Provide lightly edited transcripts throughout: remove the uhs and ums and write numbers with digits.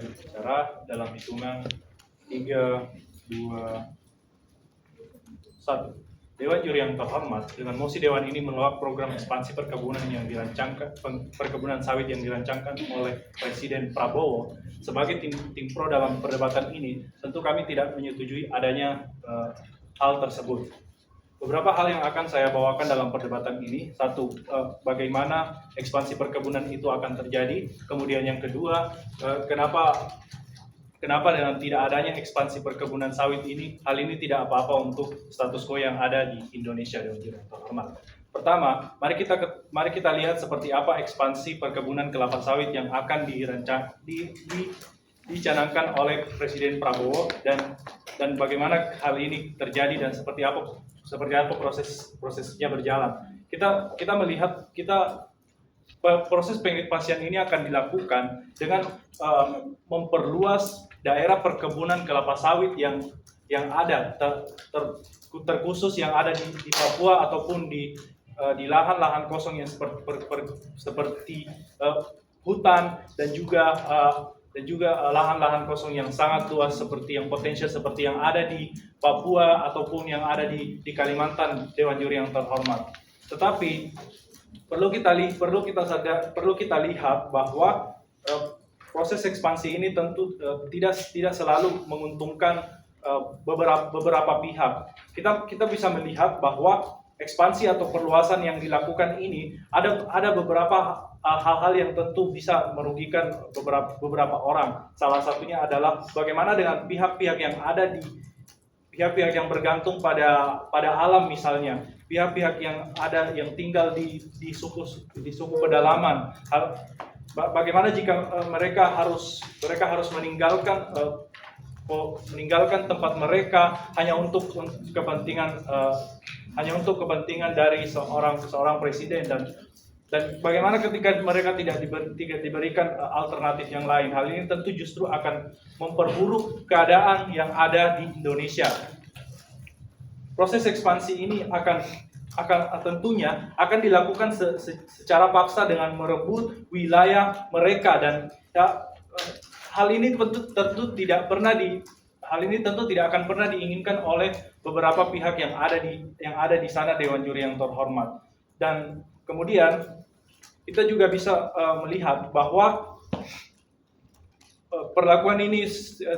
berbicara dalam hitungan 3, 2, 1. Dewan Juri yang terhormat, dengan mosi Dewan ini menolak program ekspansi perkebunan sawit yang dirancangkan oleh Presiden Prabowo. Sebagai tim pro dalam perdebatan ini, tentu kami tidak menyetujui adanya hal tersebut. Beberapa hal yang akan saya bawakan dalam perdebatan ini. Satu, bagaimana ekspansi perkebunan itu akan terjadi. Kemudian yang kedua, kenapa dengan tidak adanya ekspansi perkebunan sawit ini, hal ini tidak apa-apa untuk status quo yang ada di Indonesia Dewan Juri yang terhormat. Pertama, mari kita lihat seperti apa ekspansi perkebunan kelapa sawit yang akan dicanangkan oleh Presiden Prabowo dan bagaimana hal ini terjadi dan seperti apa prosesnya berjalan. Kita melihat proses pengekspansian ini akan dilakukan dengan memperluas daerah perkebunan kelapa sawit yang ada terkhusus yang ada di Papua ataupun di lahan-lahan kosong yang seperti hutan dan juga lahan-lahan kosong yang sangat luas seperti yang potensial seperti yang ada di Papua ataupun yang ada di Kalimantan Dewan Juri yang terhormat. Tetapi perlu kita lihat bahwa proses ekspansi ini tentu tidak selalu menguntungkan beberapa pihak. Kita bisa melihat bahwa ekspansi atau perluasan yang dilakukan ini ada beberapa hal-hal yang tentu bisa merugikan beberapa orang. Salah satunya adalah bagaimana dengan pihak-pihak yang bergantung pada alam, misalnya pihak-pihak yang tinggal di suku pedalaman. Bagaimana jika mereka harus meninggalkan tempat mereka hanya untuk kepentingan dari seorang presiden, dan bagaimana ketika mereka tidak diberikan alternatif yang lain. Hal ini tentu justru akan memperburuk keadaan yang ada di Indonesia. Proses ekspansi ini tentunya akan dilakukan secara paksa dengan merebut wilayah mereka, dan hal ini tentu tidak akan pernah diinginkan oleh beberapa pihak yang ada di sana Dewan Juri yang terhormat. Dan kemudian kita juga bisa melihat bahwa perlakuan ini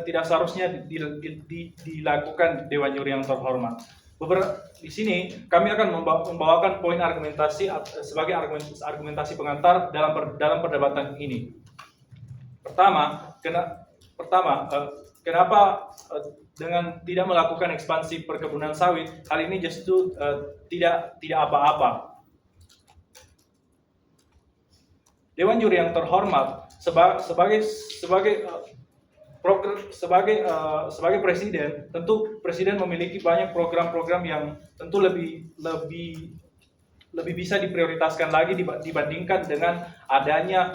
tidak seharusnya dilakukan Dewan Juri yang terhormat. Di sini kami akan membawakan poin argumentasi sebagai argumentasi pengantar dalam perdebatan ini. Pertama, kenapa dengan tidak melakukan ekspansi perkebunan sawit, hal ini justru tidak apa-apa. Dewan Juri yang terhormat sebagai presiden, tentu presiden memiliki banyak program-program yang tentu lebih bisa diprioritaskan lagi dibandingkan dengan adanya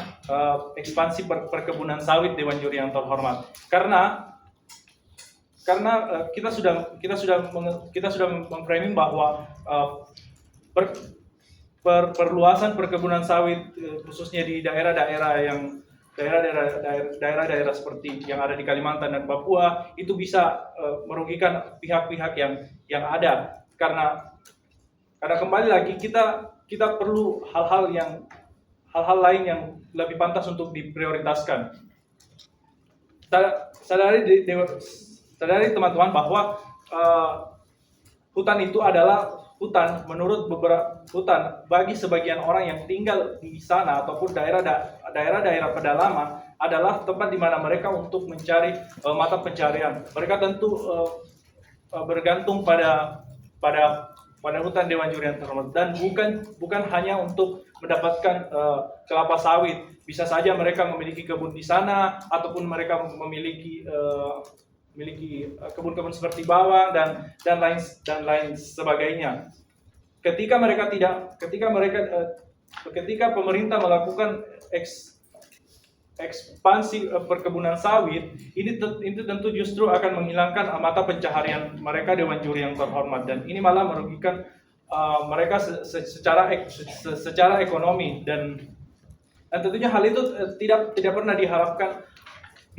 ekspansi perkebunan sawit Dewan Juri yang terhormat. Karena kita sudah memframing bahwa perluasan perkebunan sawit khususnya di daerah-daerah seperti yang ada di Kalimantan dan Papua itu bisa merugikan pihak-pihak yang ada, karena kembali lagi kita perlu hal-hal lain yang lebih pantas untuk diprioritaskan. Sadari teman-teman bahwa hutan itu adalah hutan menurut beberapa hutan bagi sebagian orang yang tinggal di sana ataupun daerah-daerah pedalaman adalah tempat di mana mereka untuk mencari mata pencarian. Mereka tentu bergantung pada hutan Dewan Juri yang terhormat, dan bukan hanya untuk mendapatkan kelapa sawit. Bisa saja mereka memiliki kebun di sana ataupun mereka memiliki kebun-kebun seperti bawang dan lain sebagainya. Ketika pemerintah melakukan ekspansi perkebunan sawit, ini tentu justru akan menghilangkan mata pencaharian mereka Dewan Juri yang terhormat, dan ini malah merugikan mereka secara ekonomi, dan tentunya hal itu tidak pernah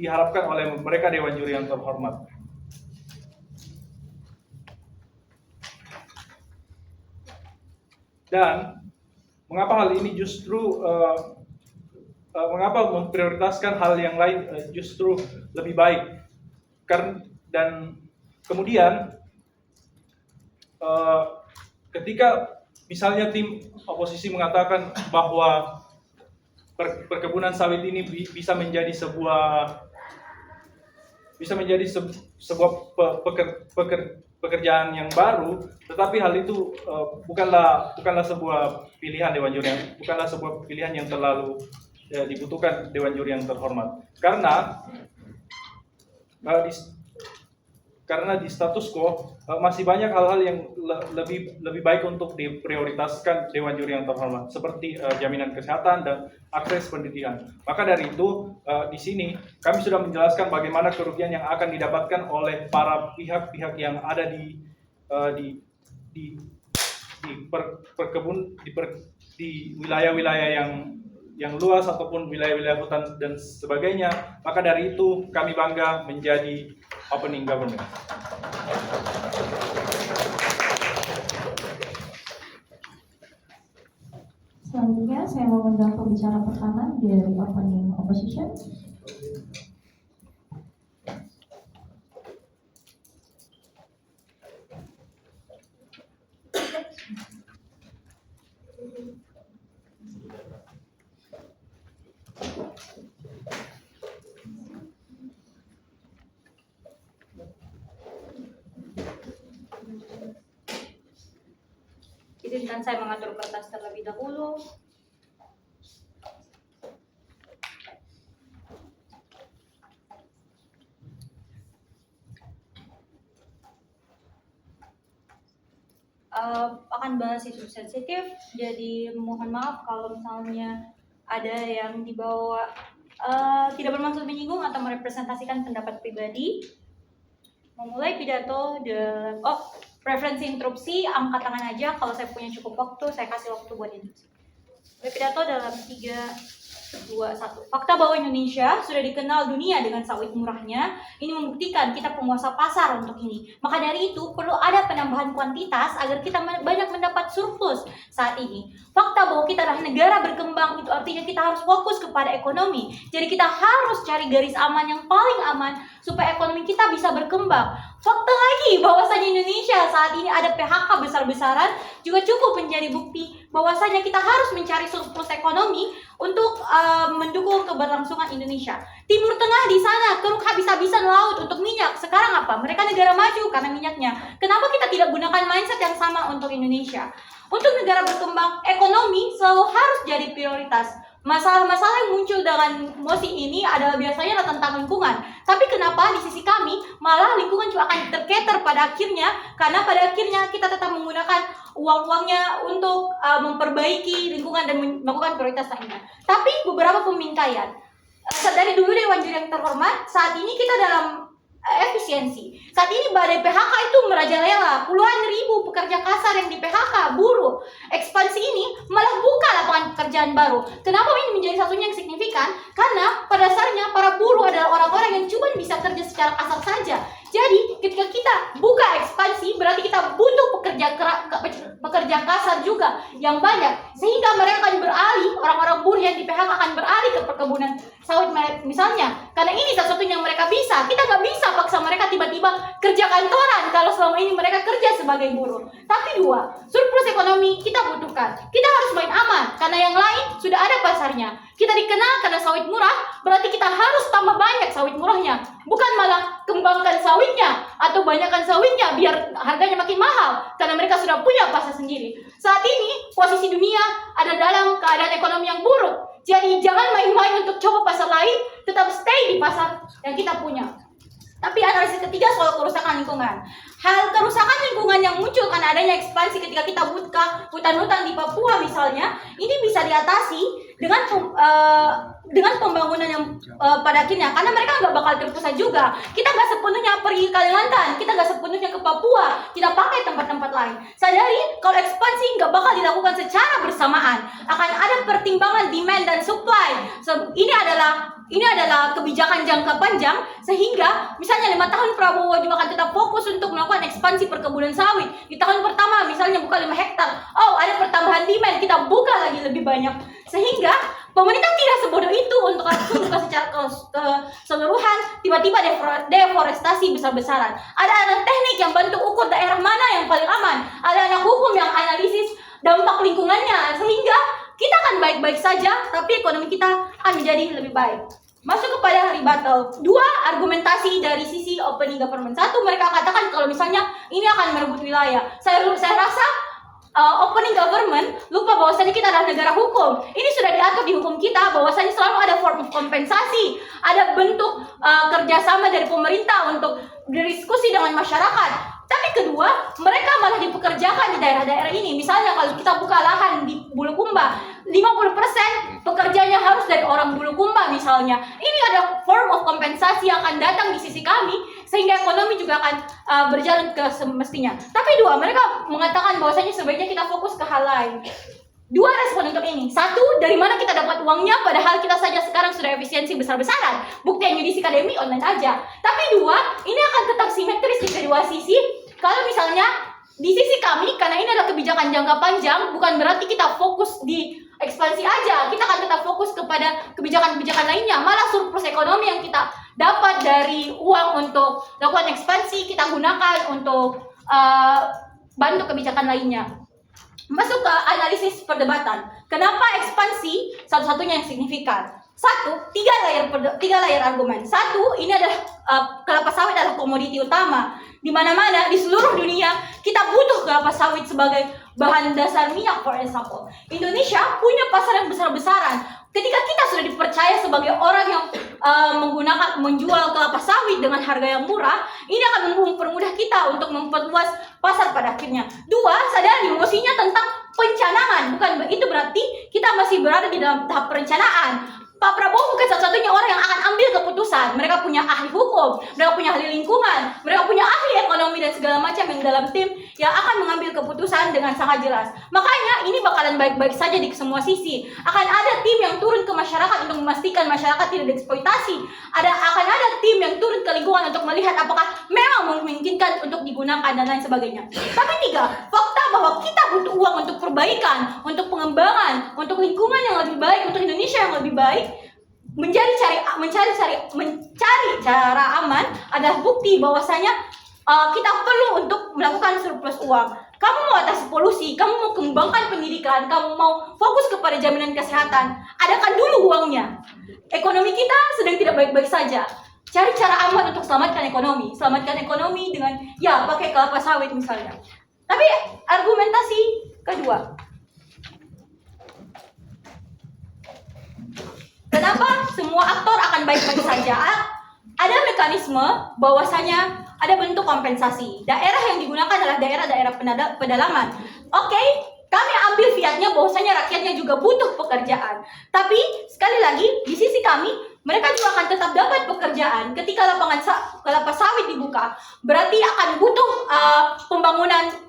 diharapkan oleh mereka dewan juri yang terhormat. Dan mengapa hal ini justru mengapa memprioritaskan hal yang lain justru lebih baik? Dan kemudian ketika misalnya tim oposisi mengatakan bahwa perkebunan sawit ini bisa menjadi sebuah pekerjaan yang baru, tetapi hal itu bukanlah sebuah pilihan dewan juri, bukanlah sebuah pilihan yang terlalu dibutuhkan dewan juri yang terhormat, karena di status quo masih banyak hal-hal yang lebih baik untuk diprioritaskan dewan juri yang terhormat, seperti jaminan kesehatan dan akses pendidikan. Maka dari itu di sini kami sudah menjelaskan bagaimana kerugian yang akan didapatkan oleh para pihak-pihak yang ada di wilayah-wilayah yang luas ataupun wilayah-wilayah hutan dan sebagainya. Maka dari itu kami bangga menjadi opening government. Selanjutnya saya mau mengundang pembicara pertama dari opening opposition. Izinkan saya mengatur kertas terlebih dahulu. Akan bahas isu sensitif, jadi mohon maaf kalau misalnya ada yang dibawa tidak bermaksud menyinggung atau merepresentasikan pendapat pribadi. Memulai pidato preferensi interupsi, angkat tangan aja kalau saya punya cukup waktu, saya kasih waktu buat interupsi. Mulai pidato dalam 3, 2, 1. Fakta bahwa Indonesia sudah dikenal dunia dengan sawit murahnya, ini membuktikan kita penguasa pasar untuk ini. Maka dari itu perlu ada penambahan kuantitas agar kita banyak mendapat surplus saat ini. Fakta bahwa kita adalah negara berkembang, itu artinya kita harus fokus kepada ekonomi. Jadi kita harus cari garis aman yang paling aman supaya ekonomi kita bisa berkembang. Fakta lagi bahwasanya Indonesia saat ini ada PHK besar-besaran juga cukup menjadi bukti bahwasanya kita harus mencari surplus ekonomi untuk mendukung keberlangsungan Indonesia. Timur Tengah di sana keruk habis-habisan laut untuk minyak. Sekarang apa? Mereka negara maju karena minyaknya. Kenapa kita tidak gunakan mindset yang sama untuk Indonesia? Untuk negara berkembang, ekonomi selalu harus jadi prioritas. Masalah-masalah yang muncul dengan mosi ini adalah biasanya tentang lingkungan. Tapi kenapa di sisi kami malah lingkungan juga akan tercater pada akhirnya, karena pada akhirnya kita tetap menggunakan uang-uangnya untuk memperbaiki lingkungan dan melakukan prioritas lainnya. Tapi beberapa pemintaian dari dulu Dewan Juri yang terhormat, saat ini kita dalam efisiensi. Saat ini badai PHK itu merajalela, puluhan ribu pekerja kasar yang di PHK, buruh. Ekspansi ini malah buka lapangan pekerjaan baru. Kenapa ini menjadi satunya yang signifikan? Karena pada dasarnya para buruh adalah orang-orang yang cuma bisa kerja secara kasar saja. Jadi ketika kita buka ekspansi, berarti kita butuh pekerja kasar juga yang banyak, sehingga mereka akan beralih, orang-orang buruh yang di PHK akan beralih ke perkebunan sawit misalnya, karena ini satu-satunya yang mereka bisa. Kita nggak bisa paksa mereka tiba-tiba kerja kantoran kalau selama ini mereka kerja sebagai buruh. Tapi dua, surplus ekonomi kita butuhkan. Kita harus main aman karena yang lain sudah ada pasarnya. Kita dikenal karena sawit murah, berarti kita harus tambah banyak sawit murahnya, bukan malah kembangkan sawitnya atau banyakkan sawitnya biar harganya makin mahal karena mereka sudah punya pasar sendiri. Saat ini posisi dunia ada dalam keadaan ekonomi yang buruk. Jadi jangan main-main untuk coba pasar lain, tetap stay di pasar yang kita punya. Tapi analisis ketiga soal kerusakan lingkungan. Hal kerusakan lingkungan yang muncul karena adanya ekspansi ketika kita buka hutan-hutan di Papua misalnya, ini bisa diatasi dengan dengan pembangunan yang pada akhirnya, karena mereka nggak bakal terpusat juga. Kita nggak sepenuhnya pergi ke Kalimantan, kita nggak sepenuhnya ke Papua, kita pakai tempat-tempat lain. Sadari kalau ekspansi nggak bakal dilakukan secara bersamaan, akan ada pertimbangan demand dan supply. Ini adalah kebijakan jangka panjang, sehingga misalnya 5 tahun Prabowo juga akan tetap fokus untuk melakukan ekspansi perkebunan sawit. Di tahun pertama misalnya buka 5 hektar, oh ada pertambahan demand, kita buka lagi lebih banyak, sehingga pemerintah tidak sebodoh itu untuk langsung buka secara keseluruhan, tiba-tiba deforestasi besar-besaran. Ada teknik yang bantu ukur daerah mana yang paling aman, ada anak hukum yang analisis dampak lingkungannya, sehingga kita akan baik-baik saja, tapi ekonomi kita akan menjadi lebih baik. Masuk kepada rebuttal. 2, argumentasi dari sisi opening government. 1, mereka katakan kalau misalnya ini akan merebut wilayah. Saya rasa opening government lupa bahwasanya kita adalah negara hukum. Ini sudah diatur di hukum kita bahwasanya selalu ada form of kompensasi, ada bentuk kerjasama dari pemerintah untuk berdiskusi dengan masyarakat. Tapi kedua, mereka malah dipekerjakan di daerah-daerah ini. Misalnya kalau kita buka lahan di Bulukumba, 50% pekerjanya harus dari orang Bulukumba misalnya. Ini ada form of kompensasi yang akan datang di sisi kami, sehingga ekonomi juga akan berjalan ke semestinya. Tapi 2, mereka mengatakan bahwasanya sebaiknya kita fokus ke hal lain. 2 respon untuk ini. 1, dari mana kita dapat uangnya, padahal kita saja sekarang sudah efisiensi besar-besaran. Buktinya di akademi online aja. Tapi 2, ini akan tetap simetris di kedua sisi. Kalau misalnya di sisi kami, karena ini adalah kebijakan jangka panjang, bukan berarti kita fokus di ekspansi aja. Kita akan tetap fokus kepada kebijakan-kebijakan lainnya. Malah surplus ekonomi yang kita dapat dari uang untuk lakukan ekspansi, kita gunakan untuk bantu kebijakan lainnya. Masuk ke analisis perdebatan. Kenapa ekspansi satu-satunya yang signifikan? 1, 3 layer argumen. 1, ini adalah kelapa sawit adalah komoditi utama. Di mana-mana di seluruh dunia kita butuh kelapa sawit sebagai bahan dasar minyak, for example. Indonesia punya pasar yang besar-besaran. Ketika kita sudah dipercaya sebagai orang yang menjual kelapa sawit dengan harga yang murah, ini akan mempermudah kita untuk memperluas pasar pada akhirnya. 2, sadari emosinya tentang pencanangan. Bukan itu berarti kita masih berada di dalam tahap perencanaan. Pak Prabowo bukan satu-satunya orang yang akan ambil keputusan. Mereka punya ahli hukum, mereka punya ahli lingkungan, mereka punya ahli ekonomi dan segala macam yang dalam tim yang akan mengambil keputusan dengan sangat jelas. Makanya ini bakalan baik-baik saja di semua sisi. Akan ada tim yang turun ke masyarakat untuk memastikan masyarakat tidak dieksploitasi. Akan ada tim yang turun ke lingkungan untuk melihat apakah memang memungkinkan untuk digunakan dan lain sebagainya. Tapi 3, fakta bahwa kita butuh uang untuk perbaikan, untuk pengembangan, untuk lingkungan yang lebih baik, untuk Indonesia yang lebih baik. Mencari cara aman adalah bukti bahwasanya kita perlu untuk melakukan surplus uang. Kamu mau atasi polusi, kamu mau kembangkan pendidikan, kamu mau fokus kepada jaminan kesehatan, adakan dulu uangnya. Ekonomi kita sedang tidak baik-baik saja. Cari cara aman untuk selamatkan ekonomi dengan pakai kelapa sawit misalnya. Tapi argumentasi kedua, kenapa semua aktor akan baik-baik saja? Ada mekanisme bahwasanya ada bentuk kompensasi. Daerah yang digunakan adalah daerah-daerah pedalaman. Oke, kami ambil fiatnya bahwasanya rakyatnya juga butuh pekerjaan. Tapi sekali lagi di sisi kami, mereka juga akan tetap dapat pekerjaan ketika lapangan kelapa sawit dibuka. Berarti akan butuh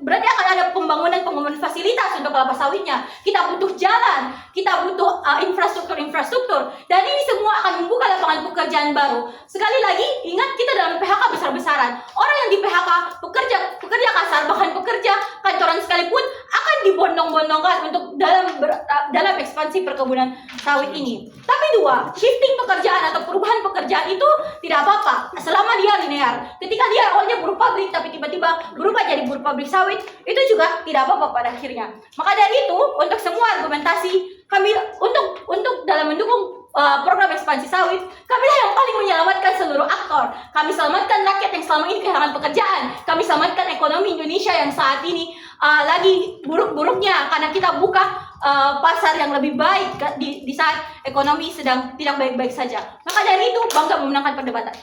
berarti akan ada pembangunan fasilitas untuk kelapa sawitnya. Kita butuh jalan, kita butuh infrastruktur, dan ini semua akan membuka lapangan pekerjaan baru. Sekali lagi, ingat kita dalam PHK besar-besaran. Orang yang di PHK, pekerja kasar, bahkan pekerja kantoran sekalipun akan dibondong-bondongkan untuk dalam ekspansi perkebunan sawit ini. Tapi 2, shifting pekerjaan atau perubahan pekerjaan itu tidak apa-apa selama dia linear. Ketika dia awalnya buruh pabrik tapi tiba-tiba berubah jadi buruh pabrik sawit, itu juga tidak apa-apa pada akhirnya. Maka dari itu, untuk semua argumentasi kami untuk dalam mendukung program ekspansi sawit, kamilah yang paling menyelamatkan seluruh aktor. Kami selamatkan rakyat yang selama ini kehilangan pekerjaan. Kami selamatkan ekonomi Indonesia yang saat ini lagi buruk-buruknya karena kita buka pasar yang lebih baik di saat ekonomi sedang tidak baik-baik saja. Maka dari itu, bangga memenangkan perdebatan.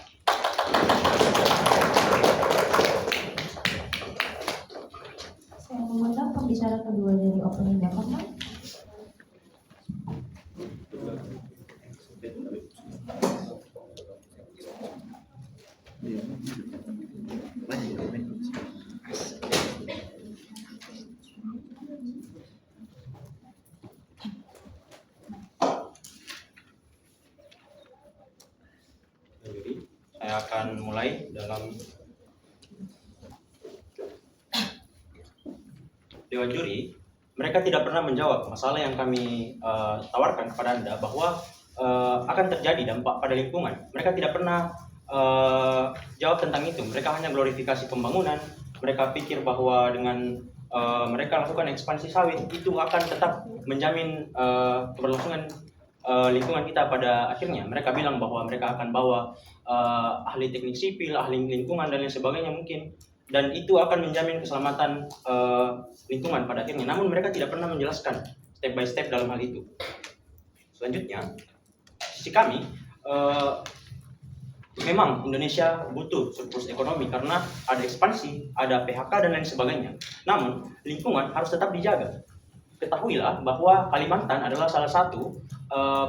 Saya mengundang pembicara kedua dari opening government. saya akan mulai dalam Dewan Juri. Mereka tidak pernah menjawab masalah yang kami tawarkan kepada Anda bahwa akan terjadi dampak pada lingkungan. Mereka tidak pernah jawab tentang itu. Mereka hanya glorifikasi pembangunan. Mereka pikir bahwa dengan mereka lakukan ekspansi sawit itu akan tetap menjamin keberlangsungan lingkungan kita pada akhirnya. Mereka bilang bahwa mereka akan bawa ahli teknik sipil, ahli lingkungan dan lain sebagainya mungkin, dan itu akan menjamin keselamatan lingkungan pada akhirnya. Namun mereka tidak pernah menjelaskan step by step dalam hal itu. Selanjutnya, sisi kami, memang Indonesia butuh surplus ekonomi karena ada ekspansi, ada PHK dan lain sebagainya. Namun lingkungan harus tetap dijaga. Ketahuilah bahwa Kalimantan adalah salah satu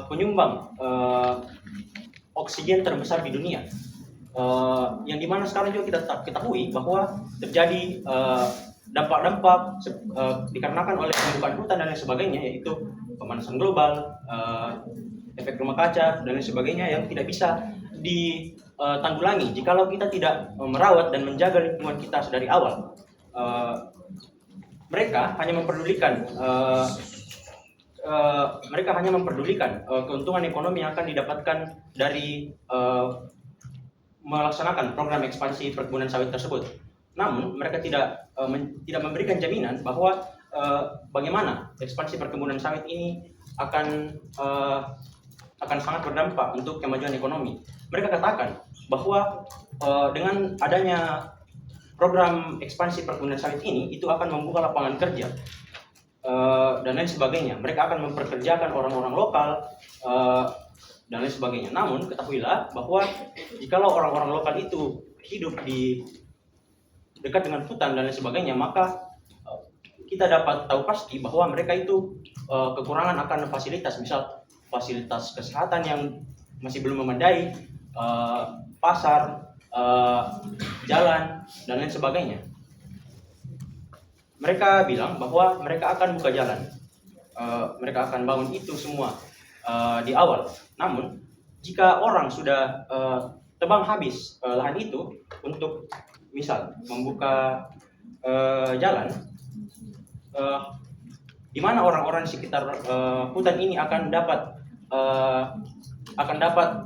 penyumbang oksigen terbesar di dunia. Yang dimana sekarang juga kita ketahui bahwa terjadi dampak-dampak dikarenakan oleh pembukaan hutan dan lain sebagainya, yaitu pemanasan global, efek rumah kaca dan lain sebagainya yang tidak bisa ditanggulangi jikalau kita tidak merawat dan menjaga lingkungan kita dari awal. Mereka hanya memperdulikan keuntungan ekonomi yang akan didapatkan dari melaksanakan program ekspansi perkebunan sawit tersebut. Namun mereka tidak memberikan jaminan bahwa bagaimana ekspansi perkebunan sawit ini akan sangat berdampak untuk kemajuan ekonomi. Mereka katakan bahwa dengan adanya program ekspansi perkebunan sawit ini itu akan membuka lapangan kerja dan lain sebagainya. Mereka akan memperkerjakan orang-orang lokal dan lain sebagainya. Namun ketahuilah bahwa jikalau orang-orang lokal itu hidup di dekat dengan hutan dan lain sebagainya, maka kita dapat tahu pasti bahwa mereka itu kekurangan akan fasilitas, misal fasilitas kesehatan yang masih belum memadai, pasar, jalan dan lain sebagainya. Mereka bilang bahwa mereka akan buka jalan, mereka akan bangun itu semua di awal. Namun jika orang sudah tebang habis lahan itu untuk misal membuka jalan, di mana orang-orang di sekitar hutan ini akan dapat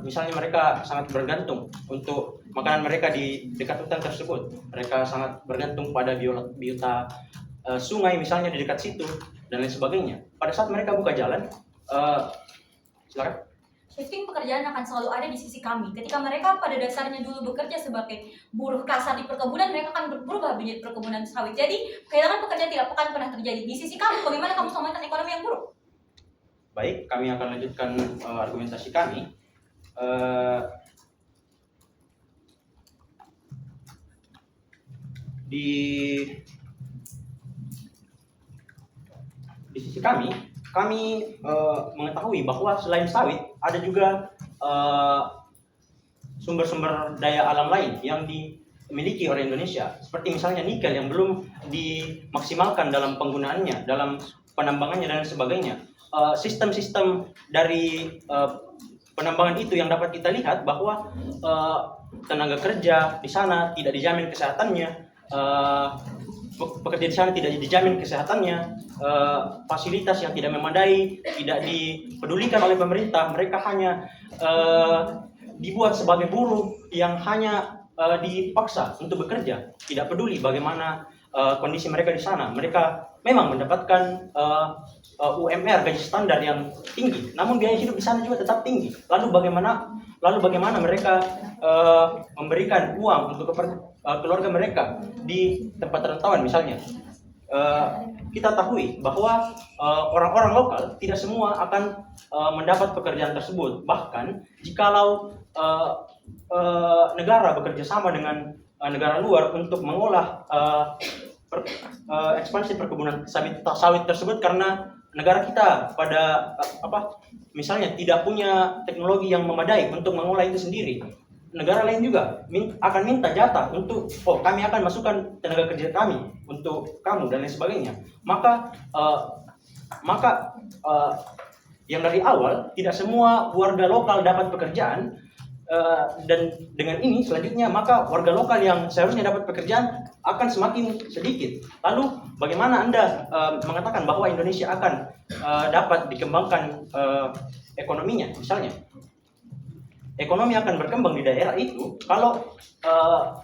misalnya mereka sangat bergantung untuk makanan mereka di dekat hutan tersebut. Mereka sangat bergantung pada biota sungai misalnya di dekat situ dan lain sebagainya. Pada saat mereka buka jalan, silakan. Shifting pekerjaan akan selalu ada di sisi kami. Ketika mereka pada dasarnya dulu bekerja sebagai buruh kasar di perkebunan, mereka akan berubah menjadi perkebunan sawit. Jadi kehilangan pekerjaan tidak akan pernah terjadi. Di sisi kami, bagaimana kamu selamatkan ekonomi yang buruk? Baik, kami akan lanjutkan argumentasi kami. Di sisi kami mengetahui bahwa selain sawit ada juga sumber-sumber daya alam lain yang dimiliki oleh Indonesia, seperti misalnya nikel yang belum dimaksimalkan dalam penggunaannya, dalam penambangannya dan sebagainya. Sistem-sistem dari penambangan itu yang dapat kita lihat bahwa tenaga kerja di sana tidak dijamin kesehatannya, pekerja di sana tidak dijamin kesehatannya, fasilitas yang tidak memadai, tidak dipedulikan oleh pemerintah. Mereka hanya dibuat sebagai buruh yang hanya dipaksa untuk bekerja, tidak peduli bagaimana kondisi mereka di sana. Mereka memang mendapatkan UMR, gaji standar yang tinggi, namun biaya hidup di sana juga tetap tinggi. Lalu bagaimana mereka memberikan uang untuk keluarga mereka di tempat rantauan misalnya? Kita tahu bahwa orang-orang lokal tidak semua akan mendapat pekerjaan tersebut. Bahkan jikalau negara bekerja sama dengan negara luar untuk mengolah ekspansi perkebunan sawit tersebut, karena negara kita misalnya tidak punya teknologi yang memadai untuk mengolah itu sendiri. Negara lain juga akan minta jatah untuk kami akan masukkan tenaga kerja kami untuk kamu dan lain sebagainya. Maka yang dari awal tidak semua warga lokal dapat pekerjaan, Dan dengan ini selanjutnya maka warga lokal yang seharusnya dapat pekerjaan akan semakin sedikit. Lalu bagaimana Anda mengatakan bahwa Indonesia akan dapat dikembangkan ekonominya? Misalnya, ekonomi akan berkembang di daerah itu kalau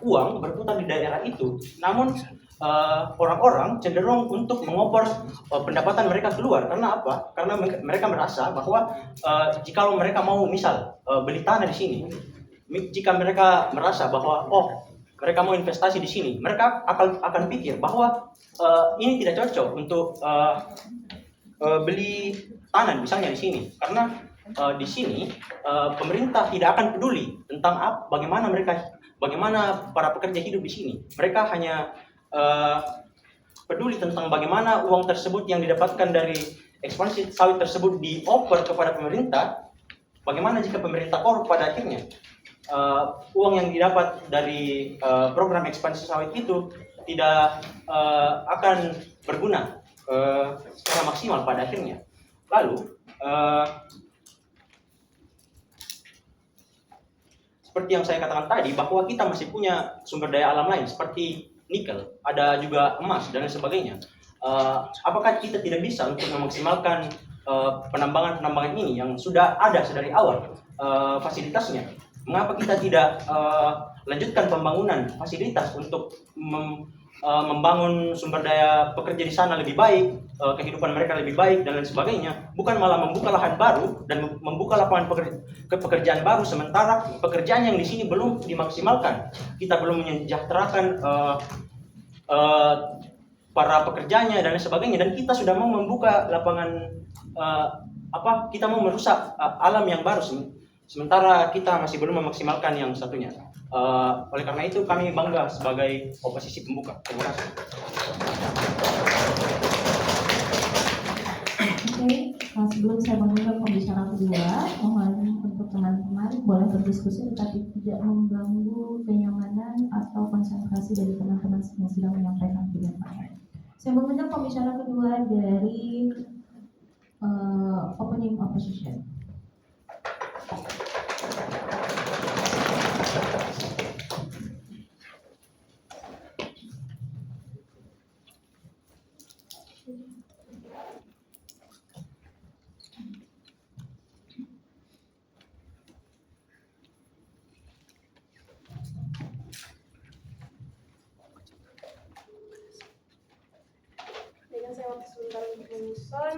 uang berputar di daerah itu. Namun orang-orang cenderung untuk mengopor pendapatan mereka keluar. Karena apa? Karena mereka merasa bahwa jikalau mereka mau misal beli tanah di sini, jika mereka merasa bahwa mereka mau investasi di sini, mereka akan pikir bahwa ini tidak cocok untuk beli tanah misalnya di sini, karena di sini pemerintah tidak akan peduli tentang bagaimana para pekerja hidup di sini. Mereka hanya peduli tentang bagaimana uang tersebut yang didapatkan dari ekspansi sawit tersebut dioper kepada pemerintah. Bagaimana jika pemerintah korup pada akhirnya uang yang didapat dari program ekspansi sawit itu tidak akan berguna secara maksimal pada akhirnya. Lalu seperti yang saya katakan tadi, bahwa kita masih punya sumber daya alam lain seperti nikel, ada juga emas dan lain sebagainya. Apakah kita tidak bisa untuk memaksimalkan penambangan ini yang sudah ada sedari awal fasilitasnya? Mengapa kita tidak lanjutkan pembangunan fasilitas untuk membangun sumber daya pekerja di sana lebih baik, kehidupan mereka lebih baik dan lain sebagainya, bukan malah membuka lahan baru dan membuka lapangan pekerjaan baru, sementara pekerjaan yang di sini belum dimaksimalkan. Kita belum menyejahterakan para pekerjanya dan lain sebagainya, dan kita sudah mau membuka lapangan kita mau merusak alam yang baru, sementara kita masih belum memaksimalkan yang satunya. Oleh karena itu kami bangga sebagai oposisi pembuka. Terima kasih. Oke, sebelum saya mengundang pembicara kedua, mohon untuk teman-teman boleh berdiskusi tetapi tidak mengganggu kenyamanan atau konsentrasi dari teman-teman yang sedang menyampaikan pendapat. Saya mengundang pembicara kedua dari opening opposition. Dengan saya waktu sebentar untuk menyusun.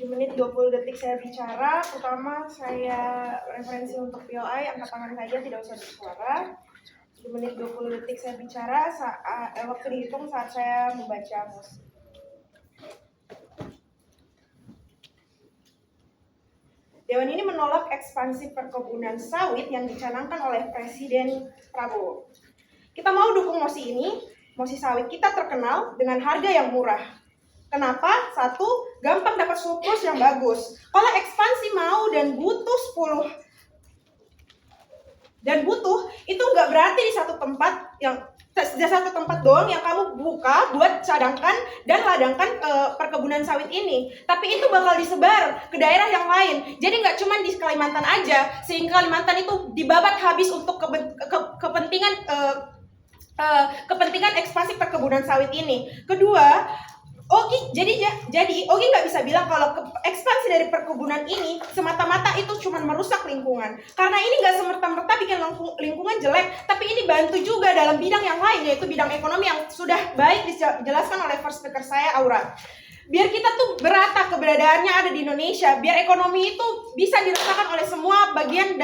Menit 20 detik saya bicara. Pertama saya referensi untuk POI, angkat tangan saja, tidak usah bersuara. 7 menit 20 detik saya bicara, waktu dihitung saat saya membaca musik. Dewan ini menolak ekspansi perkebunan sawit yang dicanangkan oleh Presiden Prabowo. Kita mau dukung mosi ini. Mosi sawit kita terkenal dengan harga yang murah. Kenapa? Satu, gampang dapat surplus yang bagus. Kalau ekspansi mau dan butuh 10 dan butuh, itu nggak berarti di satu tempat doang yang kamu buka buat cadangkan dan ladangkan perkebunan sawit ini. Tapi itu bakal disebar ke daerah yang lain. Jadi nggak cuma di Kalimantan aja, sehingga Kalimantan itu dibabat habis untuk kepentingan ekspansi perkebunan sawit ini. Kedua, jadi Ogi nggak bisa bilang kalau ekspansi dari perkebunan ini semata-mata itu cuma merusak lingkungan. Karena ini nggak semerta-merta bikin lingkungan jelek, tapi ini bantu juga dalam bidang yang lain, yaitu bidang ekonomi yang sudah baik dijelaskan oleh first speaker saya, Aura. Biar kita tuh berata keberadaannya ada di Indonesia, biar ekonomi itu bisa dirasakan oleh semua bagian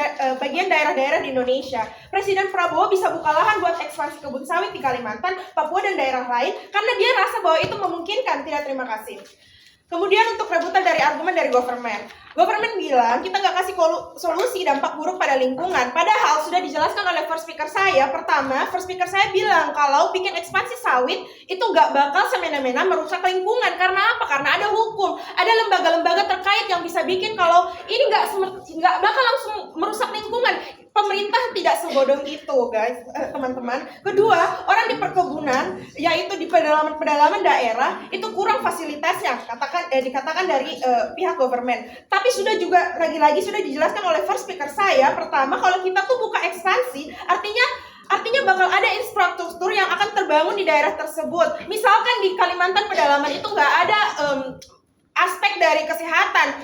daerah-daerah di Indonesia. Presiden Prabowo bisa buka lahan buat ekspansi kebun sawit di Kalimantan, Papua, dan daerah lain karena dia rasa bahwa itu memungkinkan. Tidak, terima kasih. Kemudian untuk rebutan dari argumen dari government bilang kita nggak kasih solusi dampak buruk pada lingkungan. Padahal sudah dijelaskan oleh first speaker saya. Pertama, first speaker saya bilang kalau bikin ekspansi sawit itu nggak bakal semena-mena merusak lingkungan. Karena apa? Karena ada hukum, ada lembaga-lembaga terkait yang bisa bikin kalau ini nggak bakal langsung merusak lingkungan. pemerintah tidak sebodoh itu, guys, teman-teman. Kedua, orang di perkebunan, yaitu di pedalaman daerah, itu kurang fasilitasnya, dikatakan dari pihak government. Tapi sudah juga lagi-lagi sudah dijelaskan oleh first speaker saya. Pertama, kalau kita tuh buka ekspansi, artinya bakal ada infrastruktur yang akan terbangun di daerah tersebut. Misalkan di Kalimantan pedalaman itu nggak ada aspek dari kesehatan,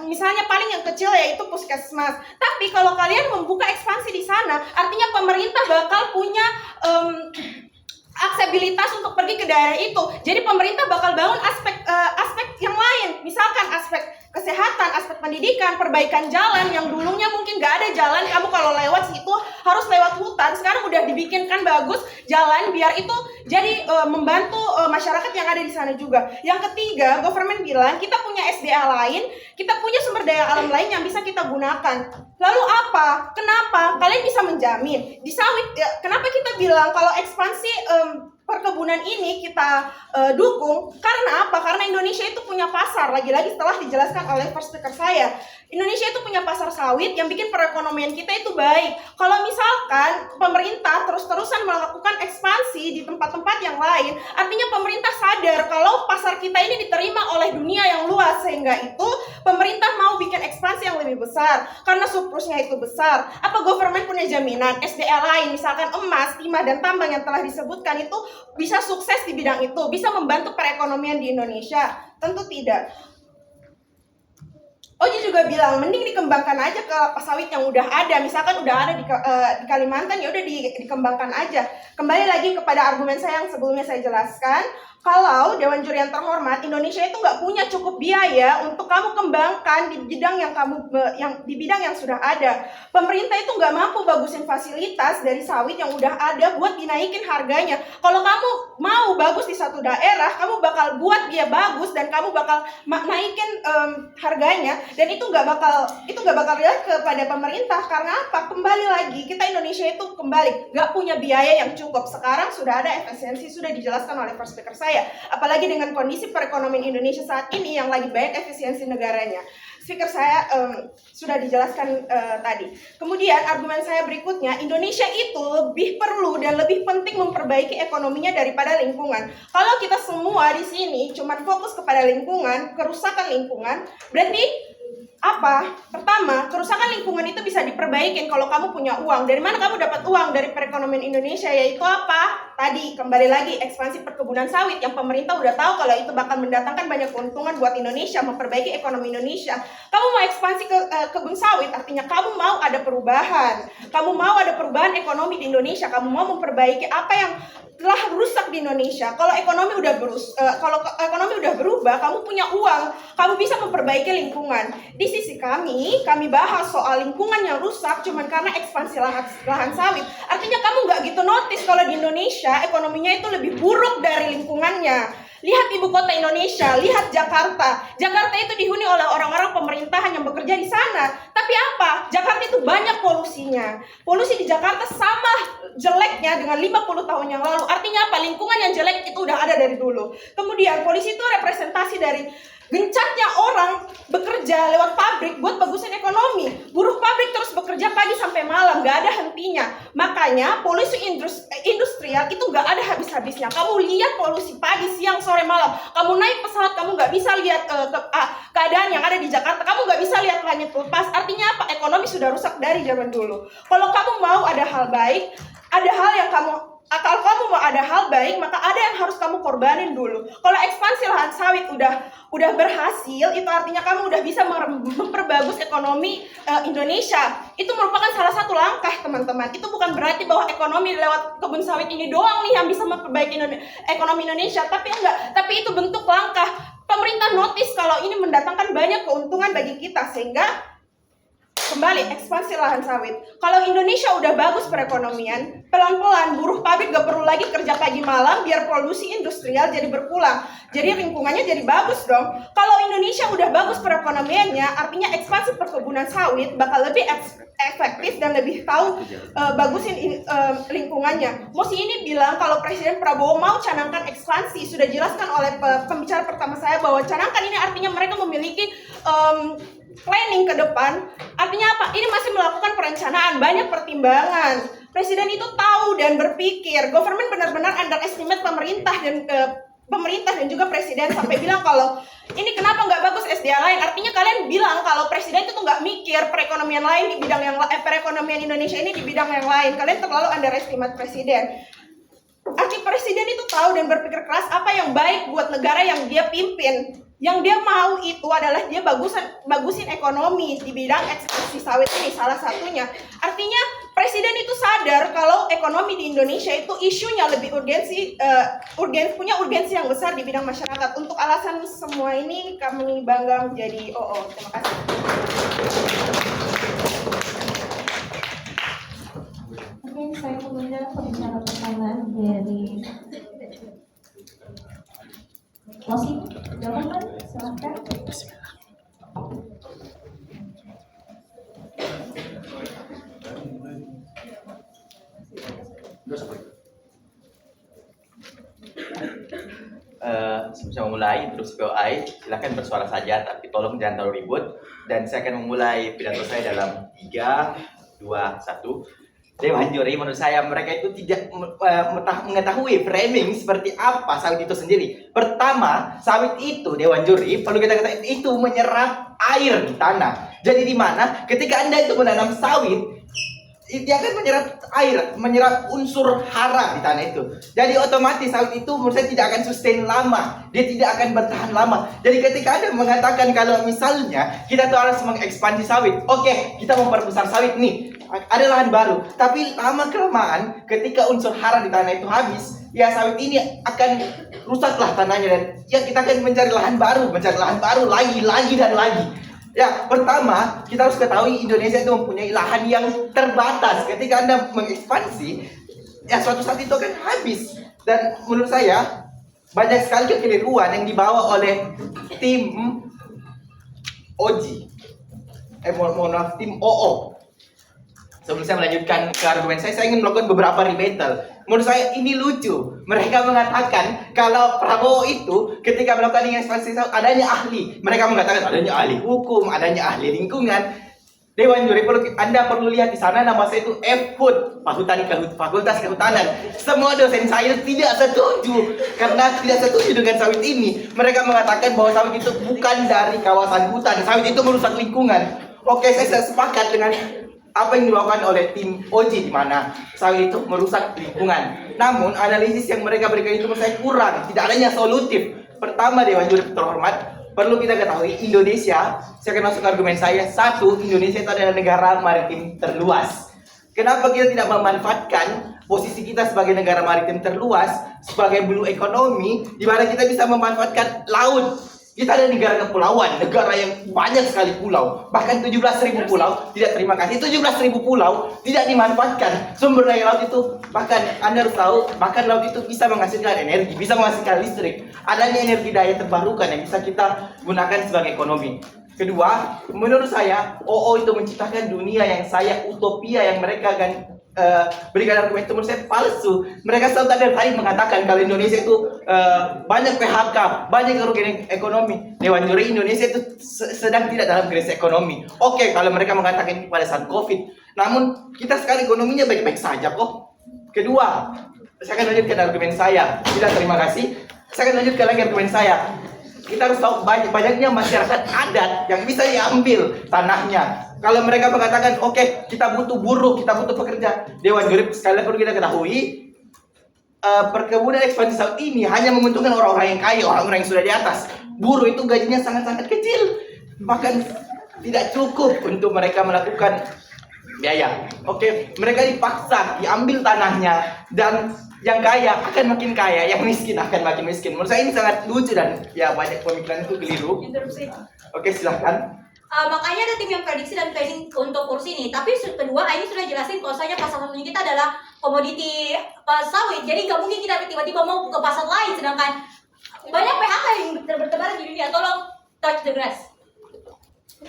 misalnya paling yang kecil yaitu puskesmas. Tapi kalau kalian membuka ekspansi di sana, artinya pemerintah bakal punya aksesibilitas untuk pergi ke daerah itu. Jadi pemerintah bakal bangun aspek yang lain, misalkan aspek kesehatan, aspek pendidikan, perbaikan jalan yang dulunya mungkin nggak ada jalan, kamu kalau lewat situ harus lewat hutan, sekarang udah dibikinkan bagus jalan biar itu jadi membantu masyarakat yang ada di sana juga. Yang ketiga, government bilang kita punya SDA lain, kita punya sumber daya alam lain yang bisa kita gunakan. Lalu apa? Kenapa? Kalian bisa menjamin di sawit? Kenapa kita bilang kalau ekspansi perkebunan ini kita dukung? Karena apa? Karena Indonesia itu punya pasar. Lagi-lagi setelah dijelaskan oleh first speaker saya, Indonesia itu punya pasar sawit yang bikin perekonomian kita itu baik. Kalau misalkan pemerintah terus-terusan melakukan ekspansi di tempat-tempat yang lain, artinya pemerintah sadar kalau pasar kita ini diterima oleh dunia yang luas, sehingga itu pemerintah mau bikin ekspansi yang lebih besar karena surplusnya itu besar. Apa government punya jaminan SDA lain, misalkan emas, timah, dan tambang yang telah disebutkan itu bisa sukses di bidang itu, bisa membantu perekonomian di Indonesia? Tentu tidak. Oji juga bilang mending dikembangkan aja kelapa sawit yang udah ada, misalkan udah ada di Kalimantan, ya udah dikembangkan aja. Kembali lagi kepada argumen saya yang sebelumnya saya jelaskan, kalau Dewan Juri yang terhormat, Indonesia itu nggak punya cukup biaya untuk kamu kembangkan di bidang di bidang yang sudah ada. Pemerintah itu nggak mampu bagusin fasilitas dari sawit yang udah ada buat dinaikin harganya. Kalau kamu mau bagus di satu daerah, kamu bakal buat dia bagus dan kamu bakal naikin harganya, dan itu nggak bakal lihat kepada pemerintah. Karena apa? Kembali lagi, kita Indonesia itu nggak punya biaya yang cukup. Sekarang sudah ada efisiensi, sudah dijelaskan oleh first speaker saya. Apalagi dengan kondisi perekonomian Indonesia saat ini yang lagi banyak efisiensi negaranya. Speaker saya sudah dijelaskan tadi. Kemudian argumen saya berikutnya, Indonesia itu lebih perlu dan lebih penting memperbaiki ekonominya daripada lingkungan. Kalau kita semua di sini cuma fokus kepada lingkungan, kerusakan lingkungan, berarti apa? Pertama, kerusakan lingkungan itu bisa diperbaikin kalau kamu punya uang. Dari mana kamu dapat uang? Dari perekonomian Indonesia, yaitu apa? Tadi kembali lagi ekspansi perkebunan sawit yang pemerintah udah tahu kalau itu bakal mendatangkan banyak keuntungan buat Indonesia, memperbaiki ekonomi Indonesia. Kamu mau ekspansi ke kebun sawit, artinya kamu mau ada perubahan. Kamu mau ada perubahan ekonomi di Indonesia. Kamu mau memperbaiki apa yang telah rusak di Indonesia. Kalau ekonomi udah berubah, kamu punya uang, kamu bisa memperbaiki lingkungan. Di sisi kami bahas soal lingkungan yang rusak cuman karena ekspansi lahan sawit. Artinya kamu nggak gitu notice kalau di Indonesia ekonominya itu lebih buruk dari lingkungannya. Lihat ibu kota Indonesia, lihat Jakarta. Jakarta itu dihuni oleh orang-orang pemerintahan yang bekerja di sana. Tapi apa? Jakarta itu banyak polusinya. Polusi di Jakarta sama jeleknya dengan 50 tahun yang lalu. Artinya apa? Lingkungan yang jelek itu udah ada dari dulu. Kemudian polusi itu representasi dari gencatnya orang bekerja lewat pabrik buat bagusin ekonomi. Buruh pabrik terus bekerja pagi sampai malam, gak ada hentinya. Makanya polusi industrial itu gak ada habis-habisnya. Kamu lihat polusi pagi, siang, sore, malam. Kamu naik pesawat, kamu gak bisa lihat keadaan yang ada di Jakarta. Kamu gak bisa lihat langit lepas. Artinya apa? Ekonomi sudah rusak dari zaman dulu. Kalau kamu mau ada hal baik, kalau kamu mau ada hal baik, maka ada yang harus kamu korbanin dulu. Kalau ekspansi lahan sawit udah berhasil, itu artinya kamu udah bisa memperbagus ekonomi Indonesia. Itu merupakan salah satu langkah, teman-teman. Itu bukan berarti bahwa ekonomi lewat kebun sawit ini doang nih yang bisa memperbaiki ekonomi Indonesia, tapi enggak. Tapi itu bentuk langkah. Pemerintah notice kalau ini mendatangkan banyak keuntungan bagi kita, sehingga kembali ekspansi lahan sawit. Kalau Indonesia udah bagus perekonomian, pelan-pelan buruh pabrik gak perlu lagi kerja pagi malam biar polusi industrial jadi berkurang. Jadi lingkungannya jadi bagus dong. Kalau Indonesia udah bagus perekonomiannya, artinya ekspansi perkebunan sawit bakal lebih efektif dan lebih tahu bagusin lingkungannya. Mosi ini bilang kalau Presiden Prabowo mau canangkan ekspansi, sudah jelaskan oleh pembicara pertama saya bahwa canangkan ini artinya mereka memiliki planning ke depan Artinya apa? Ini masih melakukan perencanaan, banyak pertimbangan. Presiden itu tahu dan berpikir. Government benar-benar underestimate pemerintah dan juga presiden sampai bilang kalau ini kenapa nggak bagus SDA lain. Artinya kalian bilang kalau presiden itu tuh nggak mikir perekonomian lain di bidang perekonomian Indonesia ini di bidang yang lain. Kalian terlalu underestimate presiden. Arti presiden itu tahu dan berpikir keras apa yang baik buat negara yang dia pimpin. Yang dia mau itu adalah dia bagusin ekonomi di bidang ekstraksi sawit ini salah satunya. Artinya presiden itu sadar kalau ekonomi di Indonesia itu isunya lebih punya urgensi yang besar di bidang masyarakat. Untuk alasan semua ini kami bangga menjadi OO. Terima kasih. Mungkin saya mengundang pembicara pertama dari closing jawaban, silakan. Sebelum saya memulai introduksi POI, silahkan bersuara saja, tapi tolong jangan terlalu ribut. Dan saya akan memulai pidato saya dalam 3, 2, 1. Dewan juri menurut saya mereka itu tidak mengetahui framing seperti apa sawit itu sendiri. Pertama, sawit itu Dewan juri perlu kita katakan itu menyerap air di tanah. Jadi di mana ketika Anda itu menanam sawit, dia akan menyerap air, menyerap unsur hara di tanah itu. Jadi otomatis sawit itu menurut saya tidak akan sustain lama. Dia tidak akan bertahan lama. Jadi ketika Anda mengatakan kalau misalnya kita tuh harus mengekspansi sawit, oke, kita memperbesar sawit nih, ada lahan baru. Tapi lama-kelamaan ketika unsur hara di tanah itu habis, ya sawit ini akan rusaklah tanahnya. Dan ya kita akan mencari lahan baru lagi dan lagi. Ya, pertama kita harus ketahui Indonesia itu mempunyai lahan yang terbatas. Ketika Anda mengekspansi, ya suatu saat itu akan habis. Dan menurut saya banyak sekali kekeliruan yang dibawa oleh tim OG. Mohon maaf, tim OO. Sebelum saya melanjutkan ke argumen saya ingin melakukan beberapa rebuttal. Menurut saya ini lucu. Mereka mengatakan kalau Prabowo itu ketika melakukan ekspansi adanya ahli. Mereka mengatakan adanya ahli hukum, adanya ahli lingkungan. Dewan juri Anda perlu lihat di sana nama saya itu FHUT, Fakultas Kehutanan. Semua dosen saya tidak setuju karena tidak setuju dengan sawit ini. Mereka mengatakan bahwa sawit itu bukan dari kawasan hutan. Sawit itu merusak lingkungan. Oke, saya sepakat dengan apa yang dilakukan oleh tim OJ di mana sawit itu merusak lingkungan. Namun analisis yang mereka berikan itu menurut saya kurang, tidak adanya solutif. Pertama, Dewan juri terhormat, perlu kita ketahui Indonesia, saya akan masuk ke argumen saya. Satu, Indonesia itu adalah negara maritim terluas. Kenapa kita tidak memanfaatkan posisi kita sebagai negara maritim terluas sebagai blue economy, di mana kita bisa memanfaatkan laut? Kita ada negara kepulauan, negara yang banyak sekali pulau. Bahkan 17.000 pulau, tidak terima kasih, 17.000 pulau tidak dimanfaatkan. Sumber daya laut itu, bahkan Anda harus tahu, bahkan laut itu bisa menghasilkan energi, bisa menghasilkan listrik. Adanya energi daya terbarukan yang bisa kita gunakan sebagai ekonomi. Kedua, menurut saya, OO itu menciptakan dunia yang saya utopia yang mereka akan berikan argumen itu menurut saya palsu. Mereka selalu tadi mengatakan kalau Indonesia itu banyak PHK, banyak kerugian ekonomi. Dewan juri Indonesia itu sedang tidak dalam krisis ekonomi. Oke, kalau mereka mengatakan ini pada saat COVID, namun kita sekarang ekonominya baik-baik saja kok. Kedua, saya akan lanjutkan argumen saya. Tidak, terima kasih. Saya akan lanjutkan lagi argumen saya. Kita harus tahu banyaknya masyarakat adat yang bisa diambil tanahnya. Kalau mereka mengatakan, oke, kita butuh buruh, kita butuh pekerja. Dewan juri sekali perlu kita ketahui, perkebunan ekspansi sawit ini hanya menguntungkan orang-orang yang kaya, orang-orang yang sudah di atas. Buruh itu gajinya sangat-sangat kecil, bahkan tidak cukup untuk mereka melakukan biaya. Oke, mereka dipaksa diambil tanahnya, dan yang kaya akan makin kaya, yang miskin akan makin miskin. Menurut saya ini sangat lucu dan ya banyak pemikiran itu keliru. Interupsi. Oke, silahkan. Makanya ada tim yang prediksi dan planning untuk kursi ini. Tapi kedua, ini sudah jelasin bahwasanya pasar satunya kita adalah komoditi sawit. Jadi nggak mungkin kita tiba-tiba mau ke pasar lain, sedangkan banyak PHK yang bertebaran di dunia. Tolong touch the grass.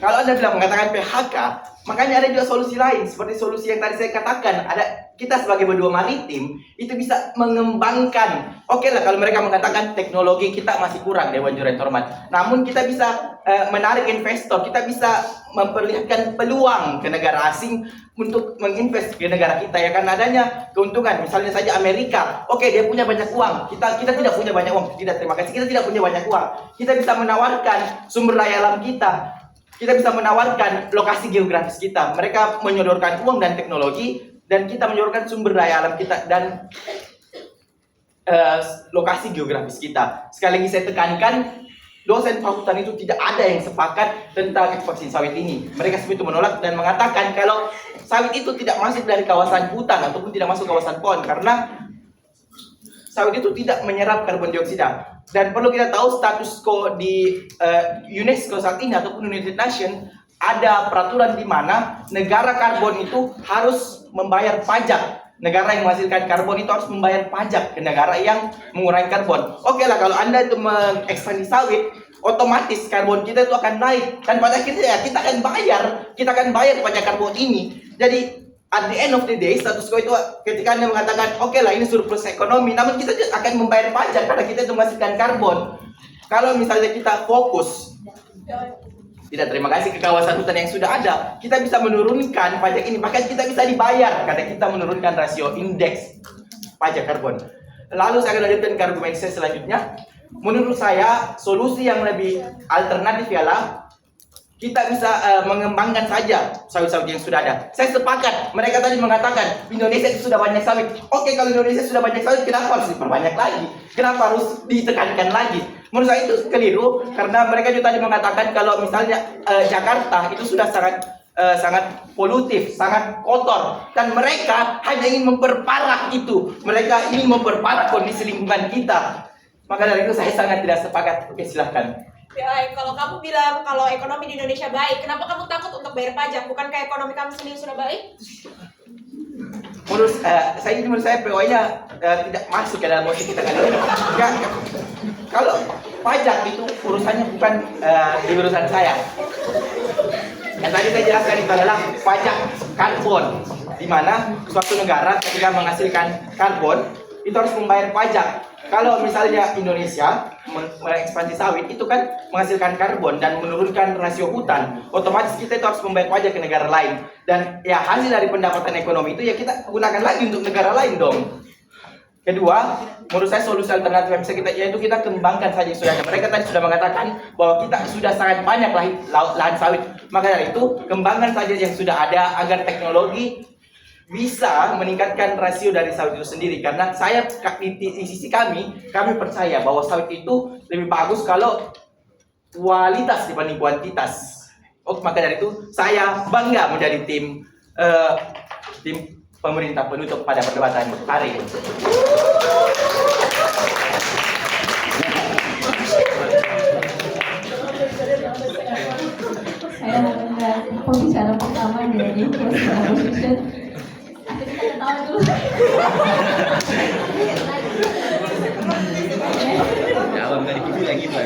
Kalau Anda bilang mengatakan PHK, Makanya ada juga solusi lain, seperti solusi yang tadi saya katakan. Ada kita sebagai benua maritim itu bisa mengembangkan. Oke lah, kalau mereka mengatakan teknologi kita masih kurang, Dewan Juri Terhormat. Namun kita bisa menarik investor, kita bisa memperlihatkan peluang ke negara asing untuk menginvest ke negara kita, ya kan, adanya keuntungan. Misalnya saja Amerika, oke, dia punya banyak uang, kita tidak punya banyak uang, tidak, terima kasih, kita tidak punya banyak uang. Kita bisa menawarkan sumber daya alam kita bisa menawarkan lokasi geografis kita. Mereka menyodorkan uang dan teknologi, dan kita menyodorkan sumber daya alam kita dan lokasi geografis kita. Sekali lagi saya tekankan, dosen fakultas itu tidak ada yang sepakat tentang ekspansi sawit ini. Mereka semua itu menolak dan mengatakan kalau sawit itu tidak masuk dari kawasan hutan ataupun tidak masuk kawasan pohon, karena sawit itu tidak menyerap karbon dioksida. Dan perlu kita tahu status quo di UNESCO saat ini ataupun United Nations, ada peraturan di mana negara karbon itu harus membayar pajak. Negara yang menghasilkan karbon itu harus membayar pajak ke negara yang mengurangi karbon. Oke lah, kalau Anda itu mengekspansi sawit, otomatis karbon kita itu akan naik. Dan pada akhirnya kita akan bayar pajak karbon ini. Jadi at the end of the day, status quo itu ketika Anda mengatakan, oke lah ini surplus ekonomi, namun kita akan membayar pajak karena kita itu menghasilkan karbon. Kalau misalnya kita fokus, tidak, terima kasih, ke kawasan hutan yang sudah ada, kita bisa menurunkan pajak ini, bahkan kita bisa dibayar karena kita menurunkan rasio indeks pajak karbon. Lalu saya akan lanjutkan ke argumen saya selanjutnya. Menurut saya, solusi yang lebih alternatif ialah kita bisa mengembangkan saja sawit-sawit yang sudah ada. Saya sepakat, mereka tadi mengatakan Indonesia itu sudah banyak sawit. Oke, kalau Indonesia sudah banyak sawit, kenapa harus diperbanyak lagi? Kenapa harus ditekankan lagi? Menurut saya itu keliru, karena mereka juga tadi mengatakan kalau misalnya Jakarta itu sudah sangat polutif, sangat kotor, dan mereka hanya ingin memperparah itu. Mereka ingin memperparah kondisi lingkungan kita. Maka dari itu saya sangat tidak sepakat. Oke, silahkan. Ya, kalau kamu bilang kalau ekonomi di Indonesia baik, kenapa kamu takut untuk bayar pajak? Bukankah ekonomi kamu sendiri sudah baik? Menurut saya PO-nya tidak masuk ke dalam mosi kita kali ini. Kalau pajak itu urusannya bukan di urusan saya. Yang tadi saya jelaskan itu adalah pajak karbon, di mana suatu negara ketika menghasilkan karbon itu harus membayar pajak. Kalau misalnya Indonesia mengekspansi sawit itu kan menghasilkan karbon dan menurunkan rasio hutan, otomatis kita itu harus membayar pajak ke negara lain. Dan ya hasil dari pendapatan ekonomi itu ya kita gunakan lagi untuk negara lain dong. Kedua, menurut saya solusi alternatif yang bisa kita, yaitu kita kembangkan saja yang sudah ada. Mereka tadi sudah mengatakan bahwa kita sudah sangat banyak lahan sawit. Maka dari itu, kembangkan saja yang sudah ada agar teknologi bisa meningkatkan rasio dari sawit itu sendiri. Karena saya di sisi kami percaya bahwa sawit itu lebih bagus kalau kualitas dibanding kuantitas. Maka dari itu saya bangga menjadi tim pemerintah penutup pada perdebatan hari ini. Saya mendengar pembicara pertama dari Opposition. Kita ketawa dulu. Kalau nggak dikit lagi Pak.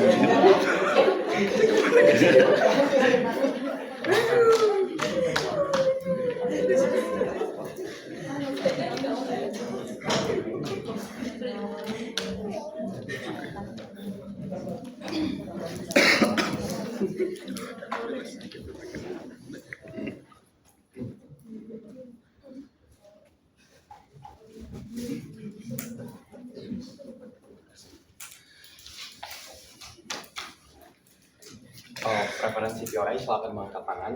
Preferensi POI silakan mengangkat tangan.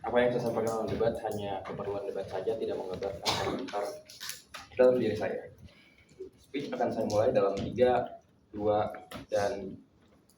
Apa yang saya sampaikan dalam debat hanya keperluan debat saja, tidak mengabarkan komentar dalam diri saya. Speech akan saya mulai dalam 3, 2, dan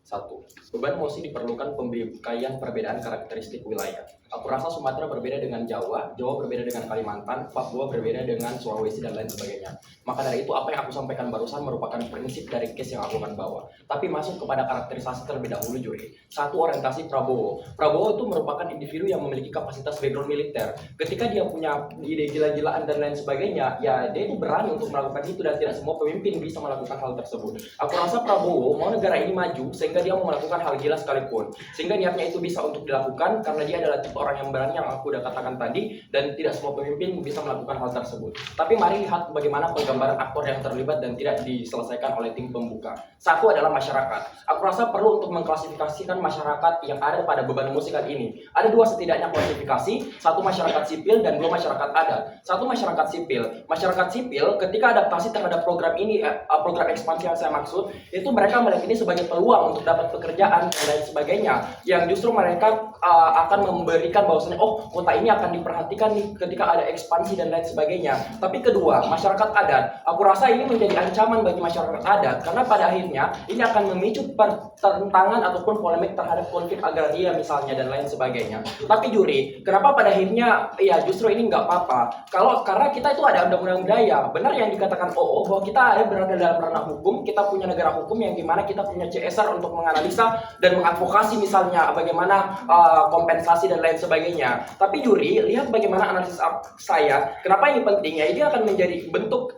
1. Beban mosi diperlukan pembuktian perbedaan karakteristik wilayah. Aku rasa Sumatera berbeda dengan Jawa, Jawa berbeda dengan Kalimantan, Papua berbeda dengan Sulawesi, dan lain sebagainya. Maka dari itu apa yang aku sampaikan barusan merupakan prinsip dari case yang aku akan bawa. Tapi masuk kepada karakterisasi terlebih dahulu, Juri. 1. Orientasi Prabowo. Prabowo itu merupakan individu yang memiliki kapasitas background militer. Ketika dia punya ide gila-gilaan dan lain sebagainya, ya dia itu berani untuk melakukan itu, dan tidak semua pemimpin bisa melakukan hal tersebut. Aku rasa Prabowo mau negara ini maju sehingga dia mau melakukan hal gila sekalipun. Sehingga niatnya itu bisa untuk dilakukan karena dia adalah tipe tipe orang yang berani yang aku udah katakan tadi, dan tidak semua pemimpin bisa melakukan hal tersebut. Tapi mari lihat bagaimana penggambaran aktor yang terlibat dan tidak diselesaikan oleh tim pembuka. Satu adalah masyarakat. Aku rasa perlu untuk mengklasifikasikan masyarakat yang ada pada beban musikan ini. Ada dua setidaknya klasifikasi, satu masyarakat sipil dan dua masyarakat adat. Satu masyarakat sipil. Masyarakat sipil ketika adaptasi terhadap program ini, program ekspansi yang saya maksud, itu mereka melihat ini sebagai peluang untuk dapat pekerjaan dan lain sebagainya, yang justru mereka akan memberikan bahwasanya kota ini akan diperhatikan nih ketika ada ekspansi dan lain sebagainya. Tapi kedua, masyarakat adat, aku rasa ini menjadi ancaman bagi masyarakat adat karena pada akhirnya ini akan memicu pertentangan ataupun polemik terhadap konflik agraria misalnya dan lain sebagainya. Tapi juri, kenapa pada akhirnya ya justru ini nggak apa-apa? Karena kita itu ada undang-undang budaya. Benar yang dikatakan bahwa kita ada berada dalam ranah hukum, kita punya negara hukum yang dimana kita punya CSR untuk menganalisa dan mengadvokasi misalnya bagaimana kompensasi dan lain sebagainya. Tapi juri, lihat bagaimana analisis saya. Kenapa ini penting? Ya, ini akan menjadi bentuk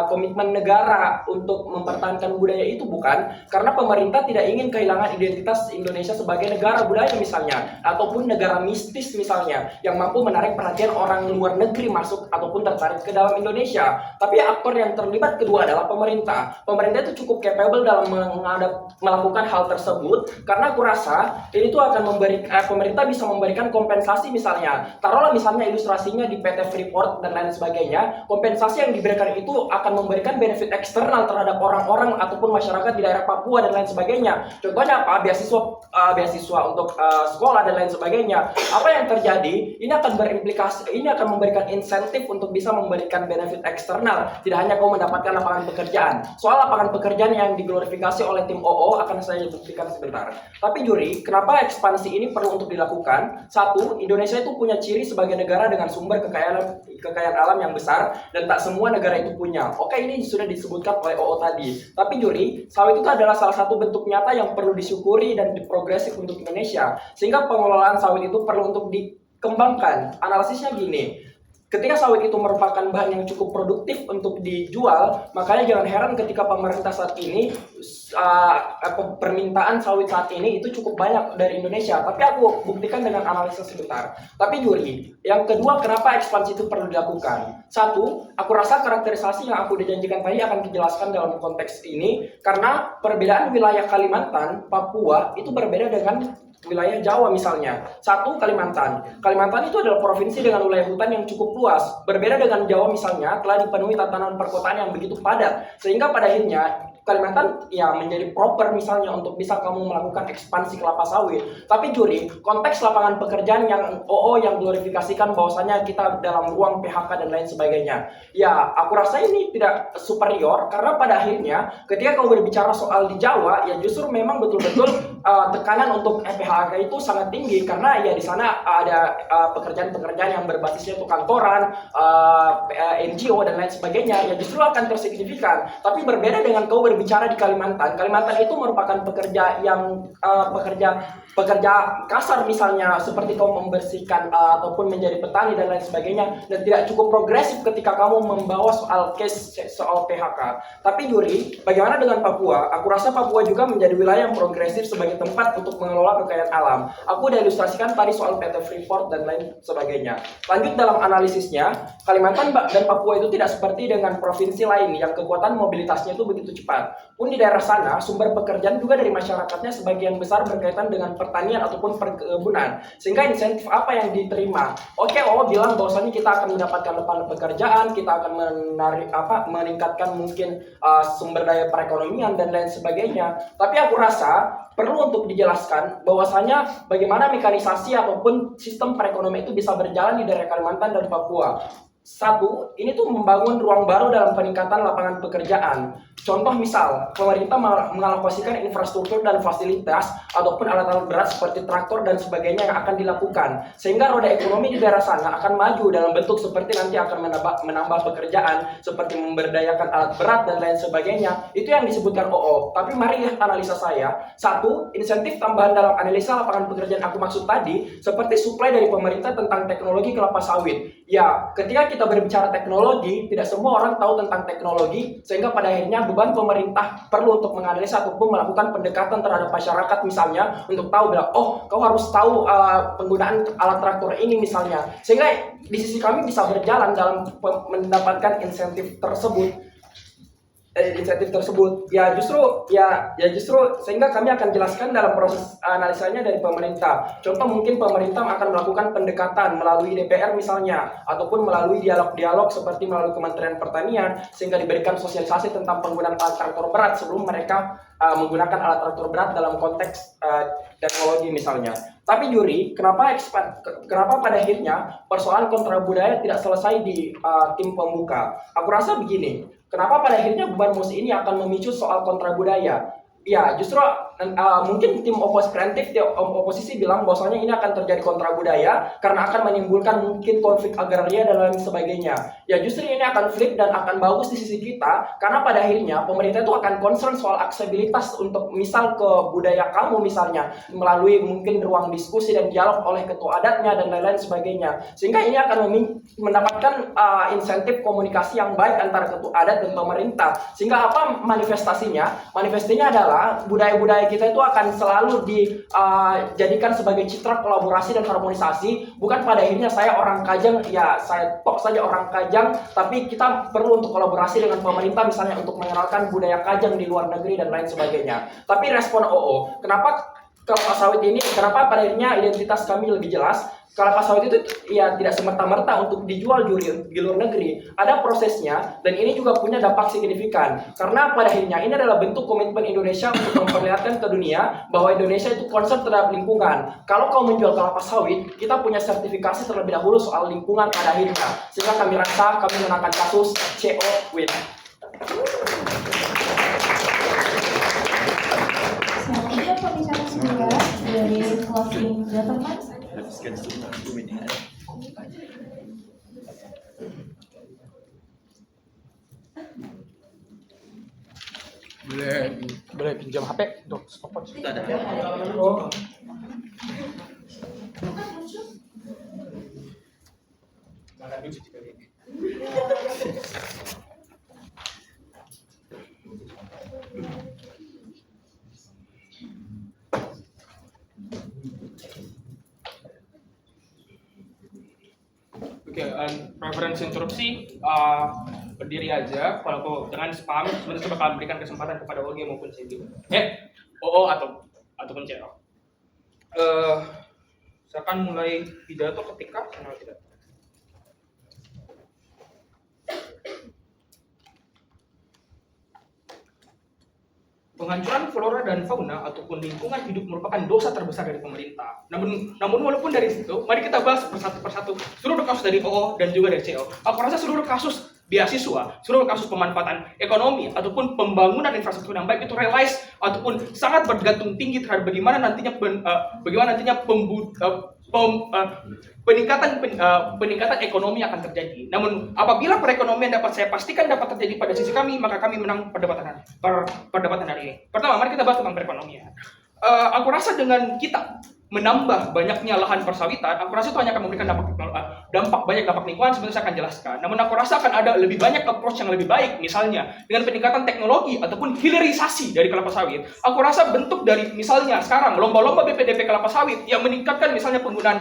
komitmen negara untuk mempertahankan budaya itu, bukan? Karena pemerintah tidak ingin kehilangan identitas Indonesia sebagai negara budaya misalnya, ataupun negara mistis misalnya, yang mampu menarik perhatian orang luar negeri masuk ataupun tertarik ke dalam Indonesia. Tapi aktor yang terlibat kedua adalah pemerintah. Pemerintah itu cukup capable dalam melakukan hal tersebut, karena aku rasa ini tuh akan pemerintah bisa memberikan kompensasi misalnya. Taruhlah misalnya ilustrasinya di PT Freeport dan lain sebagainya. Kompensasi yang diberikan itu akan memberikan benefit eksternal terhadap orang-orang ataupun masyarakat di daerah Papua dan lain sebagainya. Contohnya apa? Beasiswa untuk sekolah dan lain sebagainya. Apa yang terjadi? Ini akan memberikan insentif untuk bisa memberikan benefit eksternal. Tidak hanya kau mendapatkan lapangan pekerjaan. Soal lapangan pekerjaan yang diglorifikasi oleh tim OO akan saya buktikan sebentar. Tapi juri, kenapa ekspansi ini perlu untuk dilakukan? Satu, Indonesia itu punya ciri sebagai negara dengan sumber kekayaan alam yang besar dan tak semua negara itu punya. Oke, ini sudah disebutkan oleh OO tadi. Tapi juri, sawit itu adalah salah satu bentuk nyata yang perlu disyukuri dan progresif untuk Indonesia. Sehingga pengelolaan sawit itu perlu untuk dikembangkan. Analisisnya gini. Ketika sawit itu merupakan bahan yang cukup produktif untuk dijual, makanya jangan heran ketika pemerintah saat ini permintaan sawit saat ini itu cukup banyak dari Indonesia. Tapi aku buktikan dengan analisis sebentar. Tapi juri, yang kedua kenapa ekspansi itu perlu dilakukan? Satu, aku rasa karakterisasi yang aku dijanjikan tadi akan dijelaskan dalam konteks ini karena perbedaan wilayah Kalimantan, Papua itu berbeda dengan wilayah Jawa misalnya. Satu, Kalimantan. Kalimantan itu adalah provinsi dengan wilayah hutan yang cukup luas. Berbeda dengan Jawa misalnya, telah dipenuhi tatanan perkotaan yang begitu padat. Sehingga pada akhirnya Kalimantan ya menjadi proper misalnya untuk bisa kamu melakukan ekspansi kelapa sawit. Tapi juri, konteks lapangan pekerjaan yang OO yang glorifikasikan bahwasanya kita dalam ruang PHK dan lain sebagainya. Ya, aku rasa ini tidak superior karena pada akhirnya ketika kau berbicara soal di Jawa, ya justru memang betul-betul tekanan untuk PHK itu sangat tinggi karena ya di sana ada pekerjaan-pekerjaan yang berbasisnya itu kantoran, NGO dan lain sebagainya. Ya justru akan tersignifikan. Tapi berbeda dengan kau berbicara di Kalimantan. Kalimantan itu merupakan pekerja yang pekerja kasar misalnya seperti kau membersihkan ataupun menjadi petani dan lain sebagainya dan tidak cukup progresif ketika kamu membawa soal PHK. Tapi juri, bagaimana dengan Papua? Aku rasa Papua juga menjadi wilayah yang progresif sebagai tempat untuk mengelola kekayaan alam. Aku udah ilustrasikan tadi soal PT Freeport dan lain sebagainya. Lanjut dalam analisisnya, Kalimantan dan Papua itu tidak seperti dengan provinsi lain yang kekuatan mobilitasnya itu begitu cepat. Pun di daerah sana, sumber pekerjaan juga dari masyarakatnya sebagian besar berkaitan dengan pertanian ataupun perkebunan. Sehingga insentif apa yang diterima? Oke, bilang bahwasanya kita akan mendapatkan lapangan pekerjaan, kita akan meningkatkan mungkin sumber daya perekonomian dan lain sebagainya. Tapi aku rasa perlu untuk dijelaskan bahwasanya bagaimana mekanisasi ataupun sistem perekonomian itu bisa berjalan di daerah Kalimantan dan Papua. Satu, ini tuh membangun ruang baru dalam peningkatan lapangan pekerjaan. Contoh misal, pemerintah mengalokasikan infrastruktur dan fasilitas ataupun alat-alat berat seperti traktor dan sebagainya yang akan dilakukan. Sehingga roda ekonomi di daerah sana akan maju dalam bentuk seperti nanti akan menambah pekerjaan, seperti memberdayakan alat berat dan lain sebagainya. Itu yang disebutkan OO. Tapi mari lihat analisa saya. Satu, insentif tambahan dalam analisa lapangan pekerjaan aku maksud tadi, seperti suplai dari pemerintah tentang teknologi kelapa sawit. Ya, ketika kita berbicara teknologi, tidak semua orang tahu tentang teknologi, sehingga pada akhirnya beban pemerintah perlu untuk menganalisa ataupun melakukan pendekatan terhadap masyarakat misalnya, untuk tahu bilang, oh kau harus tahu penggunaan alat traktor ini misalnya. Sehingga di sisi kami bisa berjalan dalam mendapatkan insentif tersebut. Ya justru sehingga kami akan jelaskan dalam proses analisanya dari pemerintah. Contoh mungkin pemerintah akan melakukan pendekatan melalui DPR misalnya, ataupun melalui dialog-dialog seperti melalui Kementerian Pertanian, sehingga diberikan sosialisasi tentang penggunaan alat traktor berat sebelum mereka menggunakan alat traktor berat dalam konteks teknologi misalnya. Tapi Yuri, kenapa pada akhirnya persoalan kontra budaya tidak selesai di tim pembuka? Aku rasa begini. Kenapa pada akhirnya beban musuh ini akan memicu soal kontra budaya? Ya, justru mungkin tim oposisi bilang bahwasanya ini akan terjadi kontra budaya karena akan menimbulkan mungkin konflik agraria dan lain sebagainya. Ya, justru ini akan flip dan akan bagus di sisi kita karena pada akhirnya pemerintah itu akan concern soal aksesibilitas untuk misal ke budaya kamu misalnya melalui mungkin ruang diskusi dan dialog oleh ketua adatnya dan lain-lain sebagainya. Sehingga ini akan mendapatkan insentif komunikasi yang baik antara ketua adat dan pemerintah. Sehingga apa manifestasinya? Manifestasinya adalah budaya-budaya kita itu akan selalu dijadikan sebagai citra kolaborasi dan harmonisasi. Bukan pada akhirnya saya orang Kajang, ya saya tok saja orang Kajang, tapi kita perlu untuk kolaborasi dengan pemerintah misalnya untuk mengenalkan budaya Kajang di luar negeri dan lain sebagainya. Tapi respon OO, kenapa kelapa sawit ini, kenapa pada akhirnya identitas kami lebih jelas? Kelapa sawit itu ya tidak semerta-merta untuk dijual di luar negeri. Ada prosesnya dan ini juga punya dampak signifikan. Karena pada akhirnya ini adalah bentuk komitmen Indonesia untuk memperlihatkan ke dunia bahwa Indonesia itu concern terhadap lingkungan. Kalau kau menjual kelapa sawit, kita punya sertifikasi terlebih dahulu soal lingkungan pada akhirnya. Sehingga kami rasa kami menangkan kasus CO win. Selanjutnya pembicara kedua dari closing gentleman. Boleh pinjam HP untuk stopwatch. Kita ada. Oke, preferensi interupsi berdiri aja. Kalau aku jangan spam, sebenarnya saya bakal berikan kesempatan kepada OG maupun Cindy. OO ataupun CEO. Saya akan mulai pidato ketika tidak. Penghancuran flora dan fauna ataupun lingkungan hidup merupakan dosa terbesar dari pemerintah. Namun walaupun dari situ, mari kita bahas persatu seluruh kasus dari OO dan juga dari CO. Aku rasa seluruh kasus beasiswa, seluruh kasus pemanfaatan ekonomi ataupun pembangunan infrastruktur yang baik itu realize ataupun sangat bergantung tinggi terhadap bagaimana nantinya peningkatan ekonomi akan terjadi. Namun apabila perekonomian dapat saya pastikan dapat terjadi pada sisi kami, maka kami menang perdebatan hari ini. Pertama, mari kita bahas tentang perekonomian. Aku rasa dengan kita menambah banyaknya lahan persawitan, aku rasa itu hanya akan memberikan dampak lingkungan. Sebenarnya saya akan jelaskan. Namun aku rasa akan ada lebih banyak approach yang lebih baik, misalnya dengan peningkatan teknologi ataupun hilirisasi dari kelapa sawit. Aku rasa bentuk dari misalnya sekarang lomba-lomba BPDP kelapa sawit yang meningkatkan misalnya penggunaan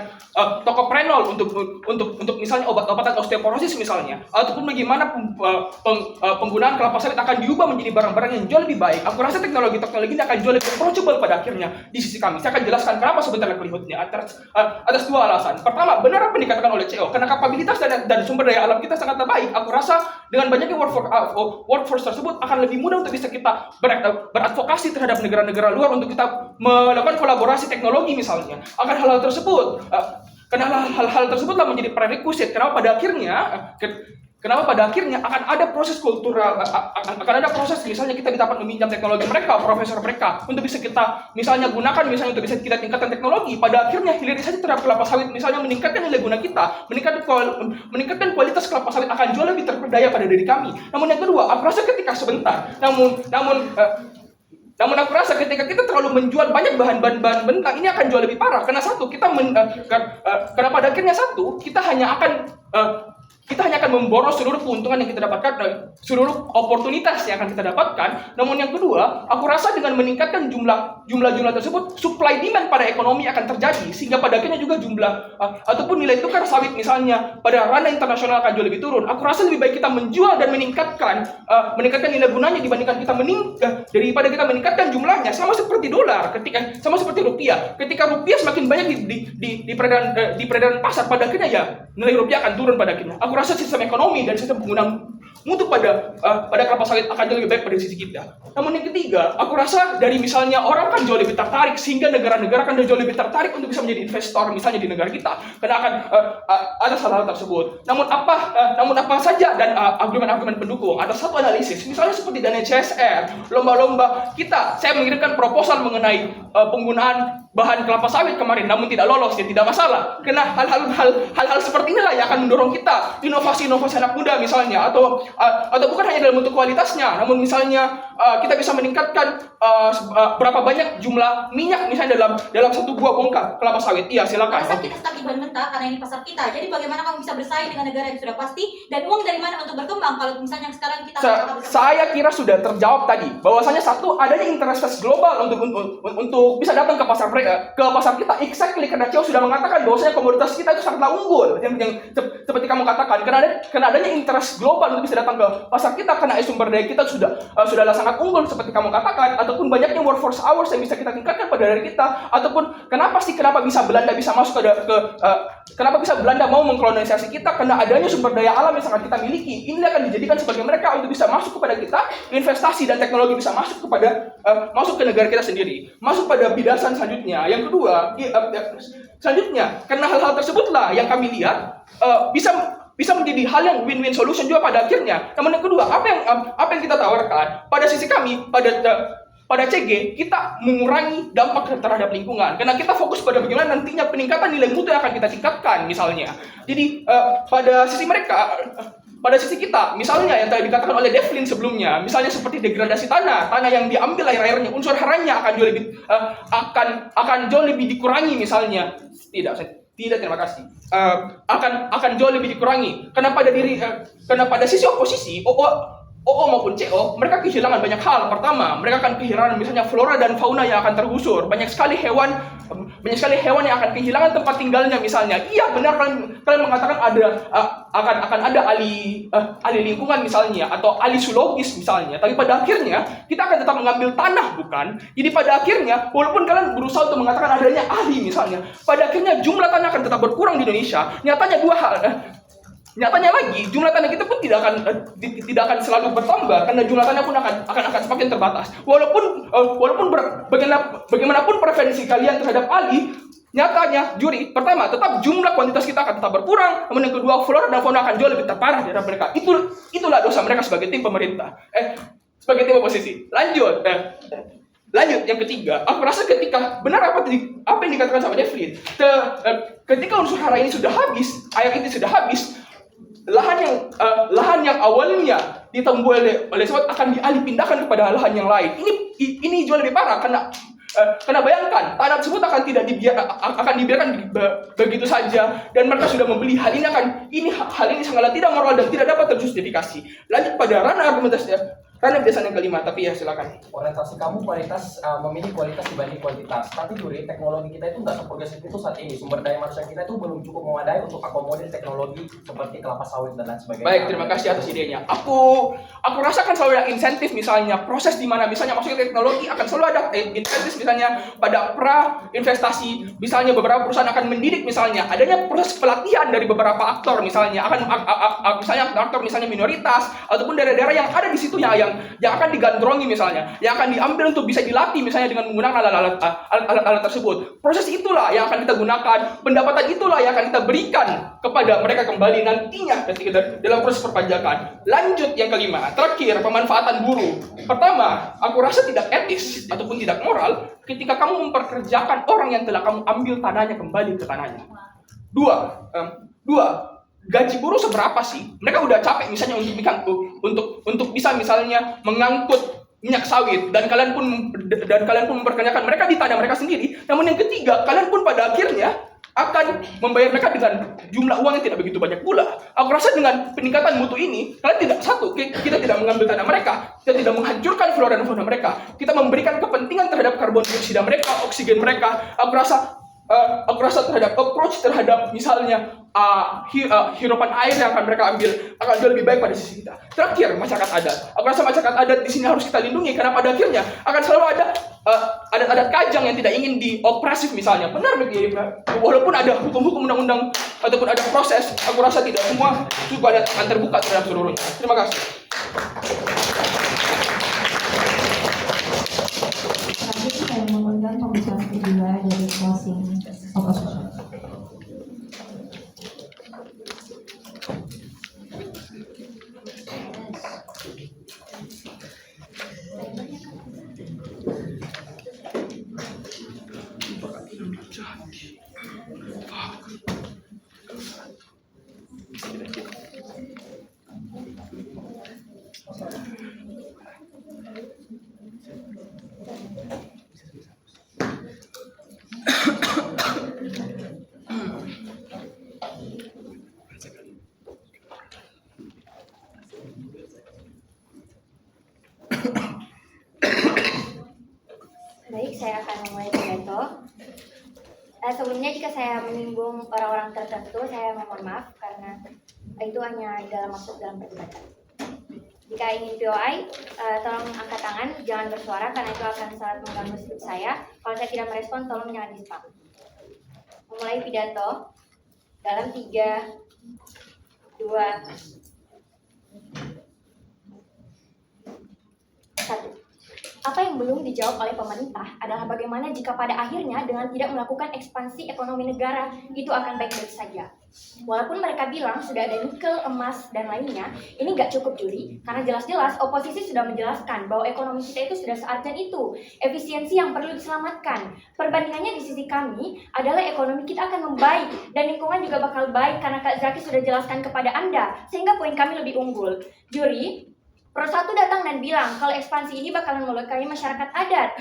tokoprenol untuk misalnya obat-obatan osteoporosis misalnya, ataupun bagaimana penggunaan kelapa sawit akan diubah menjadi barang-barang yang jauh lebih baik. Aku rasa teknologi ini akan jauh lebih approachable pada akhirnya di sisi kami. Saya akan jelaskan kenapa sebentar berikutnya atas dua alasan. Pertama, benar apa yang dikatakan oleh CO, karena kapabilitas dan sumber daya alam kita sangat baik. Aku rasa dengan banyaknya workforce tersebut akan lebih mudah untuk bisa kita beradvokasi terhadap negara-negara luar untuk kita melakukan kolaborasi teknologi misalnya. Akan hal-hal tersebut telah menjadi prerequisite. Kenapa pada akhirnya akan ada proses kultural, akan ada proses misalnya kita dapat meminjam teknologi mereka, profesor mereka untuk bisa kita misalnya gunakan misalnya untuk bisa kita tingkatkan teknologi. Pada akhirnya hilirisasi terhadap kelapa sawit misalnya meningkatkan nilai guna kita, meningkatkan kualitas kelapa sawit akan jauh lebih terperdaya pada diri kami. Namun yang kedua, aku rasa ketika sebentar, namun Namun aku rasa ketika kita terlalu menjual banyak bahan mentah, ini akan jauh lebih parah. Karena satu, karena pada akhirnya kita hanya akan memboros seluruh keuntungan yang kita dapatkan, seluruh oportunitas yang akan kita dapatkan. Namun yang kedua, aku rasa dengan meningkatkan jumlah tersebut, supply demand pada ekonomi akan terjadi, sehingga pada akhirnya juga jumlah ataupun nilai tukar sawit misalnya pada ranah internasional akan jauh lebih turun. Aku rasa lebih baik kita menjual dan meningkatkan nilai gunanya dibandingkan daripada kita meningkatkan jumlahnya. Sama seperti dolar, sama seperti rupiah. Ketika rupiah semakin banyak di peredaran pasar, pada akhirnya ya nilai rupiah akan turun pada akhirnya. Aku rasa sistem ekonomi dan sistem penggunaan mutu pada kelapa sawit akan jauh lebih baik pada sisi kita. Namun yang ketiga, aku rasa dari misalnya orang akan jauh lebih tertarik, sehingga negara-negara akan jauh lebih tertarik untuk bisa menjadi investor misalnya di negara kita, karena akan ada hal-hal tersebut. Namun apa saja dan argumen-argumen pendukung. Ada satu analisis, misalnya seperti dana CSR, lomba-lomba saya mengirimkan proposal mengenai penggunaan bahan kelapa sawit kemarin, namun tidak lolos, ya tidak masalah. Karena hal-hal seperti inilah yang akan mendorong kita inovasi-inovasi anak muda misalnya, atau bukan hanya dalam bentuk kualitasnya, namun misalnya kita bisa meningkatkan berapa banyak jumlah minyak misalnya dalam satu buah bongkar kelapa sawit. Iya, silakan. Masa kita stuck di bahan mentah karena ini pasar kita. Jadi bagaimana kamu bisa bersaing dengan negara yang sudah pasti, dan uang dari mana untuk berkembang kalau misalnya sekarang kita saya kira sudah terjawab tadi, bahwasanya satu, adanya interest global untuk bisa datang ke pasar kita, exactly karena CEO sudah mengatakan bahwasanya komoditas kita itu sangatlah unggul, yang seperti kamu katakan, karena adanya interest global untuk bisa datang ke pasar kita, karena sumber daya kita sudahlah sangat unggul seperti kamu katakan, ataupun banyaknya workforce hours yang bisa kita tingkatkan pada dari kita, ataupun kenapa bisa Belanda bisa masuk kenapa bisa Belanda mau mengkolonisasi kita, karena adanya sumber daya alam yang sangat kita miliki. Ini akan dijadikan sebagai mereka untuk bisa masuk kepada kita, investasi dan teknologi bisa masuk ke negara kita sendiri, masuk pada bidasan selanjutnya. Yang kedua, selanjutnya, karena hal-hal tersebutlah yang kami lihat bisa menjadi hal yang win-win solution juga pada akhirnya. Namun yang kedua, apa yang kita tawarkan pada sisi kami, pada CG, kita mengurangi dampak terhadap lingkungan. Karena kita fokus pada bagaimana nantinya peningkatan nilai mutu yang akan kita tingkatkan misalnya. Jadi pada sisi kita, misalnya yang tadi dikatakan oleh Devlin sebelumnya, misalnya seperti degradasi tanah yang diambil air-airnya, unsur haranya akan jauh lebih dikurangi misalnya. Tidak, terima kasih. Akan jauh lebih dikurangi. Karena pada sisi oposisi, OO maupun CO, mereka kehilangan banyak hal. Pertama, mereka akan kehilangan misalnya flora dan fauna yang akan tergusur. Banyak sekali hewan yang akan kehilangan tempat tinggalnya misalnya. Iya, benar kalian mengatakan akan ada ahli lingkungan misalnya, atau ahli zoologis misalnya. Tapi pada akhirnya kita akan tetap mengambil tanah, bukan? Jadi pada akhirnya, walaupun kalian berusaha untuk mengatakan adanya ahli misalnya, pada akhirnya jumlah tanah akan tetap berkurang di Indonesia. Nyatanya lagi, jumlah tanah kita pun tidak akan selalu bertambah, karena jumlah tanah pun akan semakin terbatas. Walaupun bagaimanapun preferensi kalian terhadap ahli, nyatanya juri, pertama, tetap jumlah kuantitas kita akan tetap berkurang. Namun yang kedua, flora dan fauna akan jauh lebih terparah dari mereka. Itulah dosa mereka sebagai tim pemerintah, sebagai tim oposisi. Lanjut, yang ketiga, aku rasa ketika benar apa yang dikatakan sama Devlin, ketika unsur hara ini sudah habis, air ini sudah habis, lahan yang awalnya ditembuh oleh sawit akan dialih pindahkan kepada lahan yang lain. Ini jauh lebih parah, karena bayangkan tanah tersebut akan dibiarkan begitu saja, dan mereka sudah membeli. Hal ini sangatlah tidak moral dan tidak dapat terjustifikasi. Lanjut pada ranah argumentasi, ranah biasanya yang kelima, tapi ya silakan. Orientasi kamu memilih kualitas dibanding kuantitas. Tapi juri, teknologi kita itu nggak seprogresif itu saat ini. Sumber daya manusia kita itu belum cukup memadai untuk akomodir teknologi seperti kelapa sawit dan lain sebagainya. Baik, terima kasih atas idenya. Aku rasakan selalu ada insentif misalnya, proses di mana misalnya masuk teknologi akan selalu ada insentif misalnya pada investasi, misalnya beberapa perusahaan akan mendidik misalnya, adanya proses pelatihan dari beberapa aktor misalnya, misalnya aktor misalnya minoritas ataupun daerah-daerah yang ada di situ yang akan digandrongi misalnya, yang akan diambil untuk bisa dilatih misalnya dengan menggunakan alat tersebut. Proses itulah yang akan kita gunakan, pendapatan itulah yang akan kita berikan kepada mereka kembali nantinya ketika dalam proses perpajakan. Lanjut yang kelima, terakhir, pemanfaatan buruh. Pertama, aku rasa tidak etis ataupun tidak moral ketika kamu memperkerjakan orang yang telah kamu ambil tanahnya kembali ke tanahnya. Dua, gaji buruh seberapa sih? Mereka udah capek misalnya untuk bisa misalnya mengangkut minyak sawit dan kalian pun mempertanyakan mereka di tanah mereka sendiri. Namun yang ketiga, kalian pun pada akhirnya akan membayar mereka dengan jumlah uang yang tidak begitu banyak pula. Aku rasa dengan peningkatan mutu ini, kalian tidak kita tidak mengambil tanah mereka, kita tidak menghancurkan flora dan fauna mereka. Kita memberikan kepentingan terhadap karbon dioksida mereka, oksigen mereka. Aku rasa terhadap approach terhadap misalnya hirupan air yang akan mereka ambil akan jauh lebih baik pada sisi kita. Terakhir, masyarakat adat. Aku rasa masyarakat adat di sini harus kita lindungi karena pada akhirnya akan selalu ada adat-adat kajang yang tidak ingin diopresif misalnya. Benar begini, walaupun ada hukum-hukum undang-undang ataupun ada proses, aku rasa tidak semua juga akan terbuka terhadap seluruhnya. Terima kasih. Selanjutnya saya mengundang pembicara kedua dari closing opposition. Baik, saya akan memulai pidato. Sebelumnya jika saya menyinggung orang-orang tertentu, saya mohon maaf karena itu hanya masuk dalam perdebatan. Jika ingin POI, tolong angkat tangan, jangan bersuara karena itu akan sangat mengganggu skrip saya. Kalau saya tidak merespon, tolong jangan di-spam. Memulai pidato dalam 3, 2, 1. Apa yang belum dijawab oleh pemerintah adalah bagaimana jika pada akhirnya dengan tidak melakukan ekspansi ekonomi negara itu akan baik-baik saja. Walaupun mereka bilang sudah ada nikel, emas, dan lainnya, ini nggak cukup juri, karena jelas-jelas oposisi sudah menjelaskan bahwa ekonomi kita itu sudah searjan itu, efisiensi yang perlu diselamatkan. Perbandingannya di sisi kami adalah ekonomi kita akan membaik, dan lingkungan juga bakal baik karena Kak Zaki sudah jelaskan kepada Anda, sehingga poin kami lebih unggul. Juri, Pro1 datang dan bilang kalau ekspansi ini bakalan melukai masyarakat adat.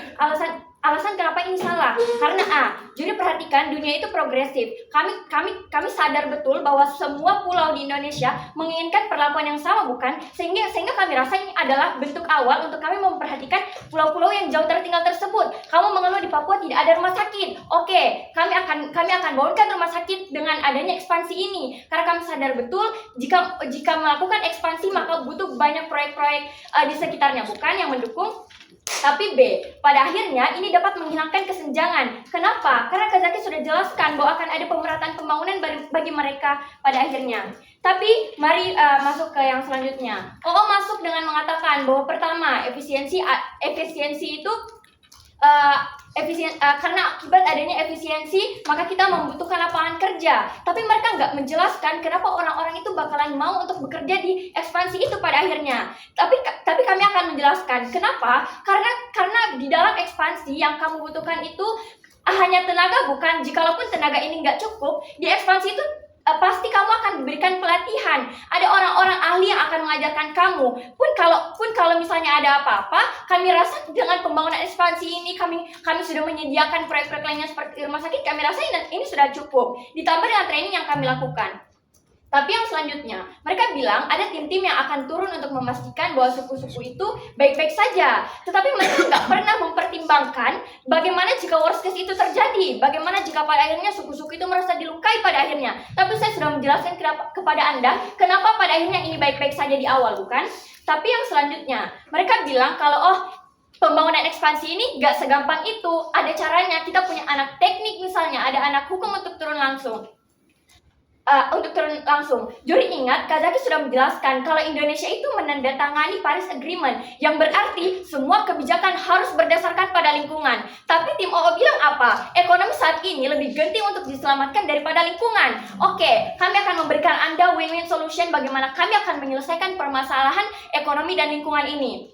Alasan kenapa ini salah? Karena juri perhatikan dunia itu progresif. Kami sadar betul bahwa semua pulau di Indonesia menginginkan perlakuan yang sama, bukan? Sehingga kami rasa ini adalah bentuk awal untuk kami memperhatikan pulau-pulau yang jauh tertinggal tersebut. Kamu mengeluh di Papua tidak ada rumah sakit. Oke, kami akan bangunkan rumah sakit dengan adanya ekspansi ini. Karena kami sadar betul jika melakukan ekspansi maka butuh banyak proyek-proyek di sekitarnya, bukan, yang mendukung. Tapi B, pada akhirnya ini dapat menghilangkan kesenjangan. Kenapa? Karena Kak Zaki sudah jelaskan bahwa akan ada pemerataan pembangunan bagi mereka pada akhirnya. Tapi mari masuk ke yang selanjutnya. Masuk dengan mengatakan bahwa pertama, efisiensi itu karena akibat adanya efisiensi maka kita membutuhkan lapangan kerja. Tapi mereka nggak menjelaskan kenapa orang-orang itu bakalan mau untuk bekerja di ekspansi itu pada akhirnya. Tapi kami akan menjelaskan kenapa. Karena di dalam ekspansi yang kamu butuhkan itu hanya tenaga, bukan? Jikalaupun tenaga ini nggak cukup, di ekspansi itu pasti kamu akan diberikan pelatihan. Ada orang-orang ahli yang akan mengajarkan kamu. Pun kalau misalnya ada apa-apa, kami rasa dengan pembangunan ekspansi ini kami sudah menyediakan proyek-proyek lainnya seperti rumah sakit. Kami rasa ini sudah cukup. Ditambah dengan training yang kami lakukan. Tapi yang selanjutnya, mereka bilang ada tim-tim yang akan turun untuk memastikan bahwa suku-suku itu baik-baik saja. Tetapi mereka nggak pernah mempertimbangkan bagaimana jika worst case itu terjadi. Bagaimana jika pada akhirnya suku-suku itu merasa dilukai pada akhirnya. Tapi saya sudah menjelaskan kepada Anda kenapa pada akhirnya ini baik-baik saja di awal, bukan? Tapi yang selanjutnya, mereka bilang kalau pembangunan ekspansi ini nggak segampang itu. Ada caranya, kita punya anak teknik misalnya, ada anak hukum untuk turun langsung. Juri ingat, Kak Zaki sudah menjelaskan kalau Indonesia itu menandatangani Paris Agreement, yang berarti semua kebijakan harus berdasarkan pada lingkungan. Tapi tim OO bilang apa? Ekonomi saat ini lebih genting untuk diselamatkan daripada lingkungan. Oke, kami akan memberikan Anda win-win solution bagaimana kami akan menyelesaikan permasalahan ekonomi dan lingkungan ini.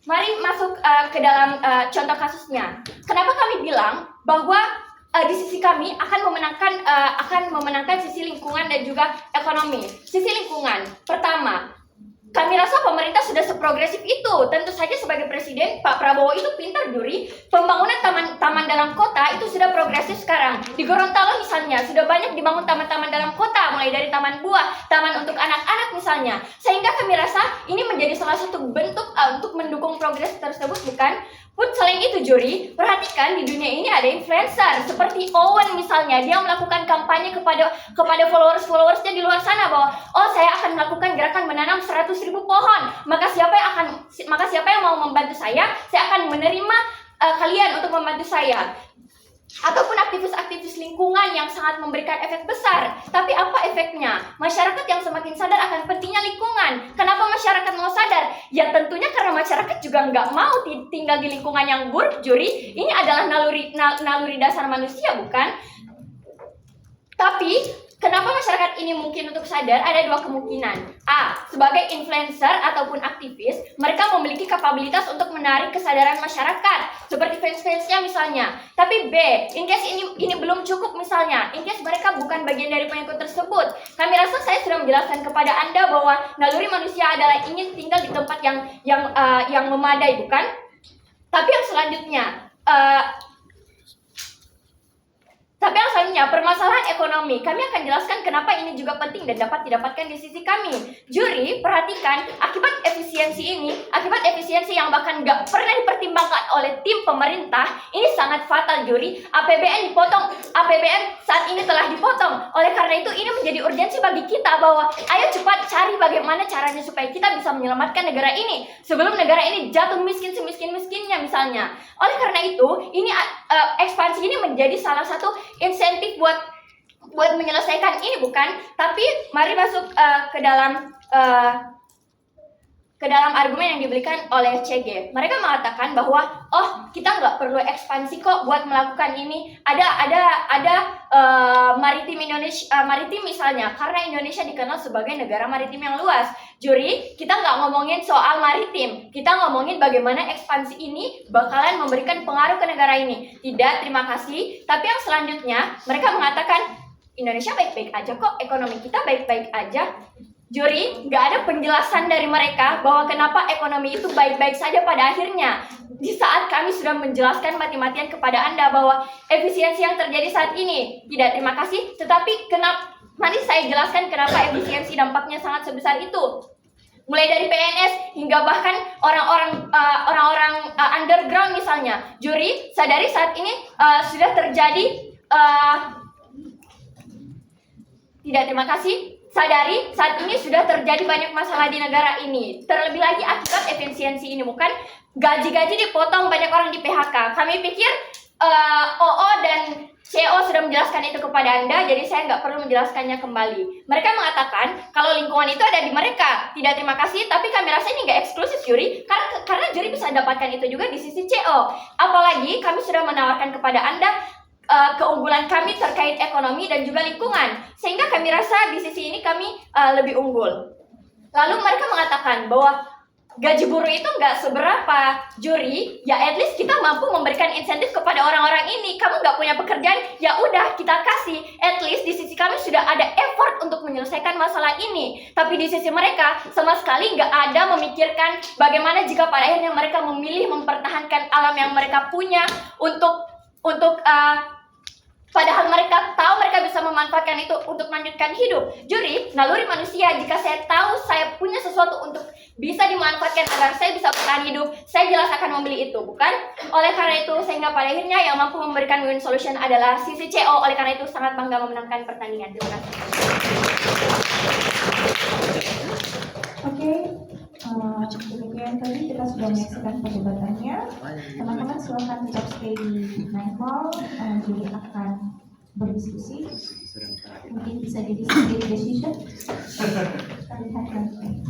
Mari masuk ke dalam contoh kasusnya. Kenapa kami bilang bahwa di sisi kami akan memenangkan sisi lingkungan dan juga ekonomi. Sisi lingkungan, pertama, kami rasa pemerintah sudah seprogresif itu. Tentu saja sebagai presiden, Pak Prabowo itu pintar juri. Pembangunan taman dalam kota itu sudah progresif sekarang. Di Gorontalo misalnya, sudah banyak dibangun taman-taman dalam kota, mulai dari taman buah, taman untuk anak-anak misalnya. Sehingga kami rasa ini menjadi salah satu bentuk untuk mendukung progres tersebut, bukan? Pun selain itu juri, perhatikan di dunia ini ada influencer seperti Owen misalnya, dia melakukan kampanye kepada followers-followersnya di luar sana bahwa saya akan melakukan gerakan menanam 100.000 pohon. Maka siapa yang mau membantu saya akan menerima kalian untuk membantu saya. Ataupun aktivis-aktivis lingkungan yang sangat memberikan efek besar. Tapi apa efeknya? Masyarakat yang semakin sadar akan pentingnya lingkungan. Kenapa masyarakat mau sadar? Ya tentunya karena masyarakat juga nggak mau tinggal di lingkungan yang buruk, juri. Ini adalah naluri dasar manusia, bukan? Tapi kenapa masyarakat ini mungkin untuk sadar? Ada dua kemungkinan. A, sebagai influencer ataupun aktivis, mereka memiliki kapabilitas untuk menarik kesadaran masyarakat, seperti fans-fansnya misalnya. Tapi B, in case ini belum cukup misalnya, in case mereka bukan bagian dari pengikut tersebut. Kami rasa saya sudah menjelaskan kepada Anda bahwa naluri manusia adalah ingin tinggal di tempat yang memadai, bukan? Tapi yang selanjutnya, permasalahan ekonomi. Kami akan jelaskan kenapa ini juga penting dan dapat didapatkan di sisi kami. Juri, perhatikan, akibat efisiensi yang bahkan gak pernah dipertimbangkan oleh tim pemerintah, ini sangat fatal juri. APBN saat ini telah dipotong. Oleh karena itu, ini menjadi urgensi bagi kita bahwa ayo cepat cari bagaimana caranya supaya kita bisa menyelamatkan negara ini sebelum negara ini jatuh miskin semiskin-miskinnya misalnya. Oleh karena itu, ini ekspansi ini menjadi salah satu insentif buat menyelesaikan ini, bukan? Tapi mari masuk ke dalam argumen yang diberikan oleh CG. Mereka mengatakan bahwa kita nggak perlu ekspansi kok buat melakukan ini. Ada maritim Indonesia, maritim misalnya, karena Indonesia dikenal sebagai negara maritim yang luas. Juri, kita nggak ngomongin soal maritim, kita ngomongin bagaimana ekspansi ini bakalan memberikan pengaruh ke negara ini. Tidak, terima kasih. Tapi yang selanjutnya, mereka mengatakan Indonesia baik-baik aja kok, ekonomi kita baik-baik aja. Juri, nggak ada penjelasan dari mereka bahwa kenapa ekonomi itu baik-baik saja pada akhirnya. Di saat kami sudah menjelaskan mati-matian kepada Anda bahwa efisiensi yang terjadi saat ini, tidak, terima kasih. Tetapi mari saya jelaskan kenapa efisiensi dampaknya sangat sebesar itu. Mulai dari PNS hingga bahkan orang-orang underground misalnya. Juri, sadari saat ini sudah terjadi tidak, terima kasih. Sadari saat ini sudah terjadi banyak masalah di negara ini. Terlebih lagi akibat efisiensi ini, bukan? Gaji-gaji dipotong, banyak orang di PHK. Kami pikir OO dan CEO sudah menjelaskan itu kepada Anda, jadi saya nggak perlu menjelaskannya kembali. Mereka mengatakan kalau lingkungan itu ada di mereka. Tidak, terima kasih, tapi kami rasa ini nggak eksklusif juri, karena juri bisa dapatkan itu juga di sisi CEO. Apalagi kami sudah menawarkan kepada Anda keunggulan kami terkait ekonomi dan juga lingkungan, sehingga kami rasa di sisi ini kami lebih unggul. Lalu mereka mengatakan bahwa gaji buruh itu nggak seberapa, juri. Ya at least kita mampu memberikan insentif kepada orang-orang ini. Kamu nggak punya pekerjaan, ya udah kita kasih. At least di sisi kami sudah ada effort untuk menyelesaikan masalah ini. Tapi di sisi mereka sama sekali nggak ada memikirkan bagaimana jika pada akhirnya mereka memilih mempertahankan alam yang mereka punya untuk padahal mereka tahu mereka bisa memanfaatkan itu untuk melanjutkan hidup. Juri, naluri manusia, jika saya tahu saya punya sesuatu untuk bisa dimanfaatkan agar saya bisa bertahan hidup, saya jelas akan membeli itu, bukan? Oleh karena itu, sehingga pada akhirnya yang mampu memberikan win solution adalah sisi CO. Oleh karena itu, sangat bangga memenangkan pertandingan. Terima kasih. Oke, demikian tadi kita sudah menyaksikan perdebatannya. Teman-teman silakan tetap stay di Night Hall. Juri akan berdiskusi. Mungkin bisa jadi sendiri decision. Kita lihat nanti.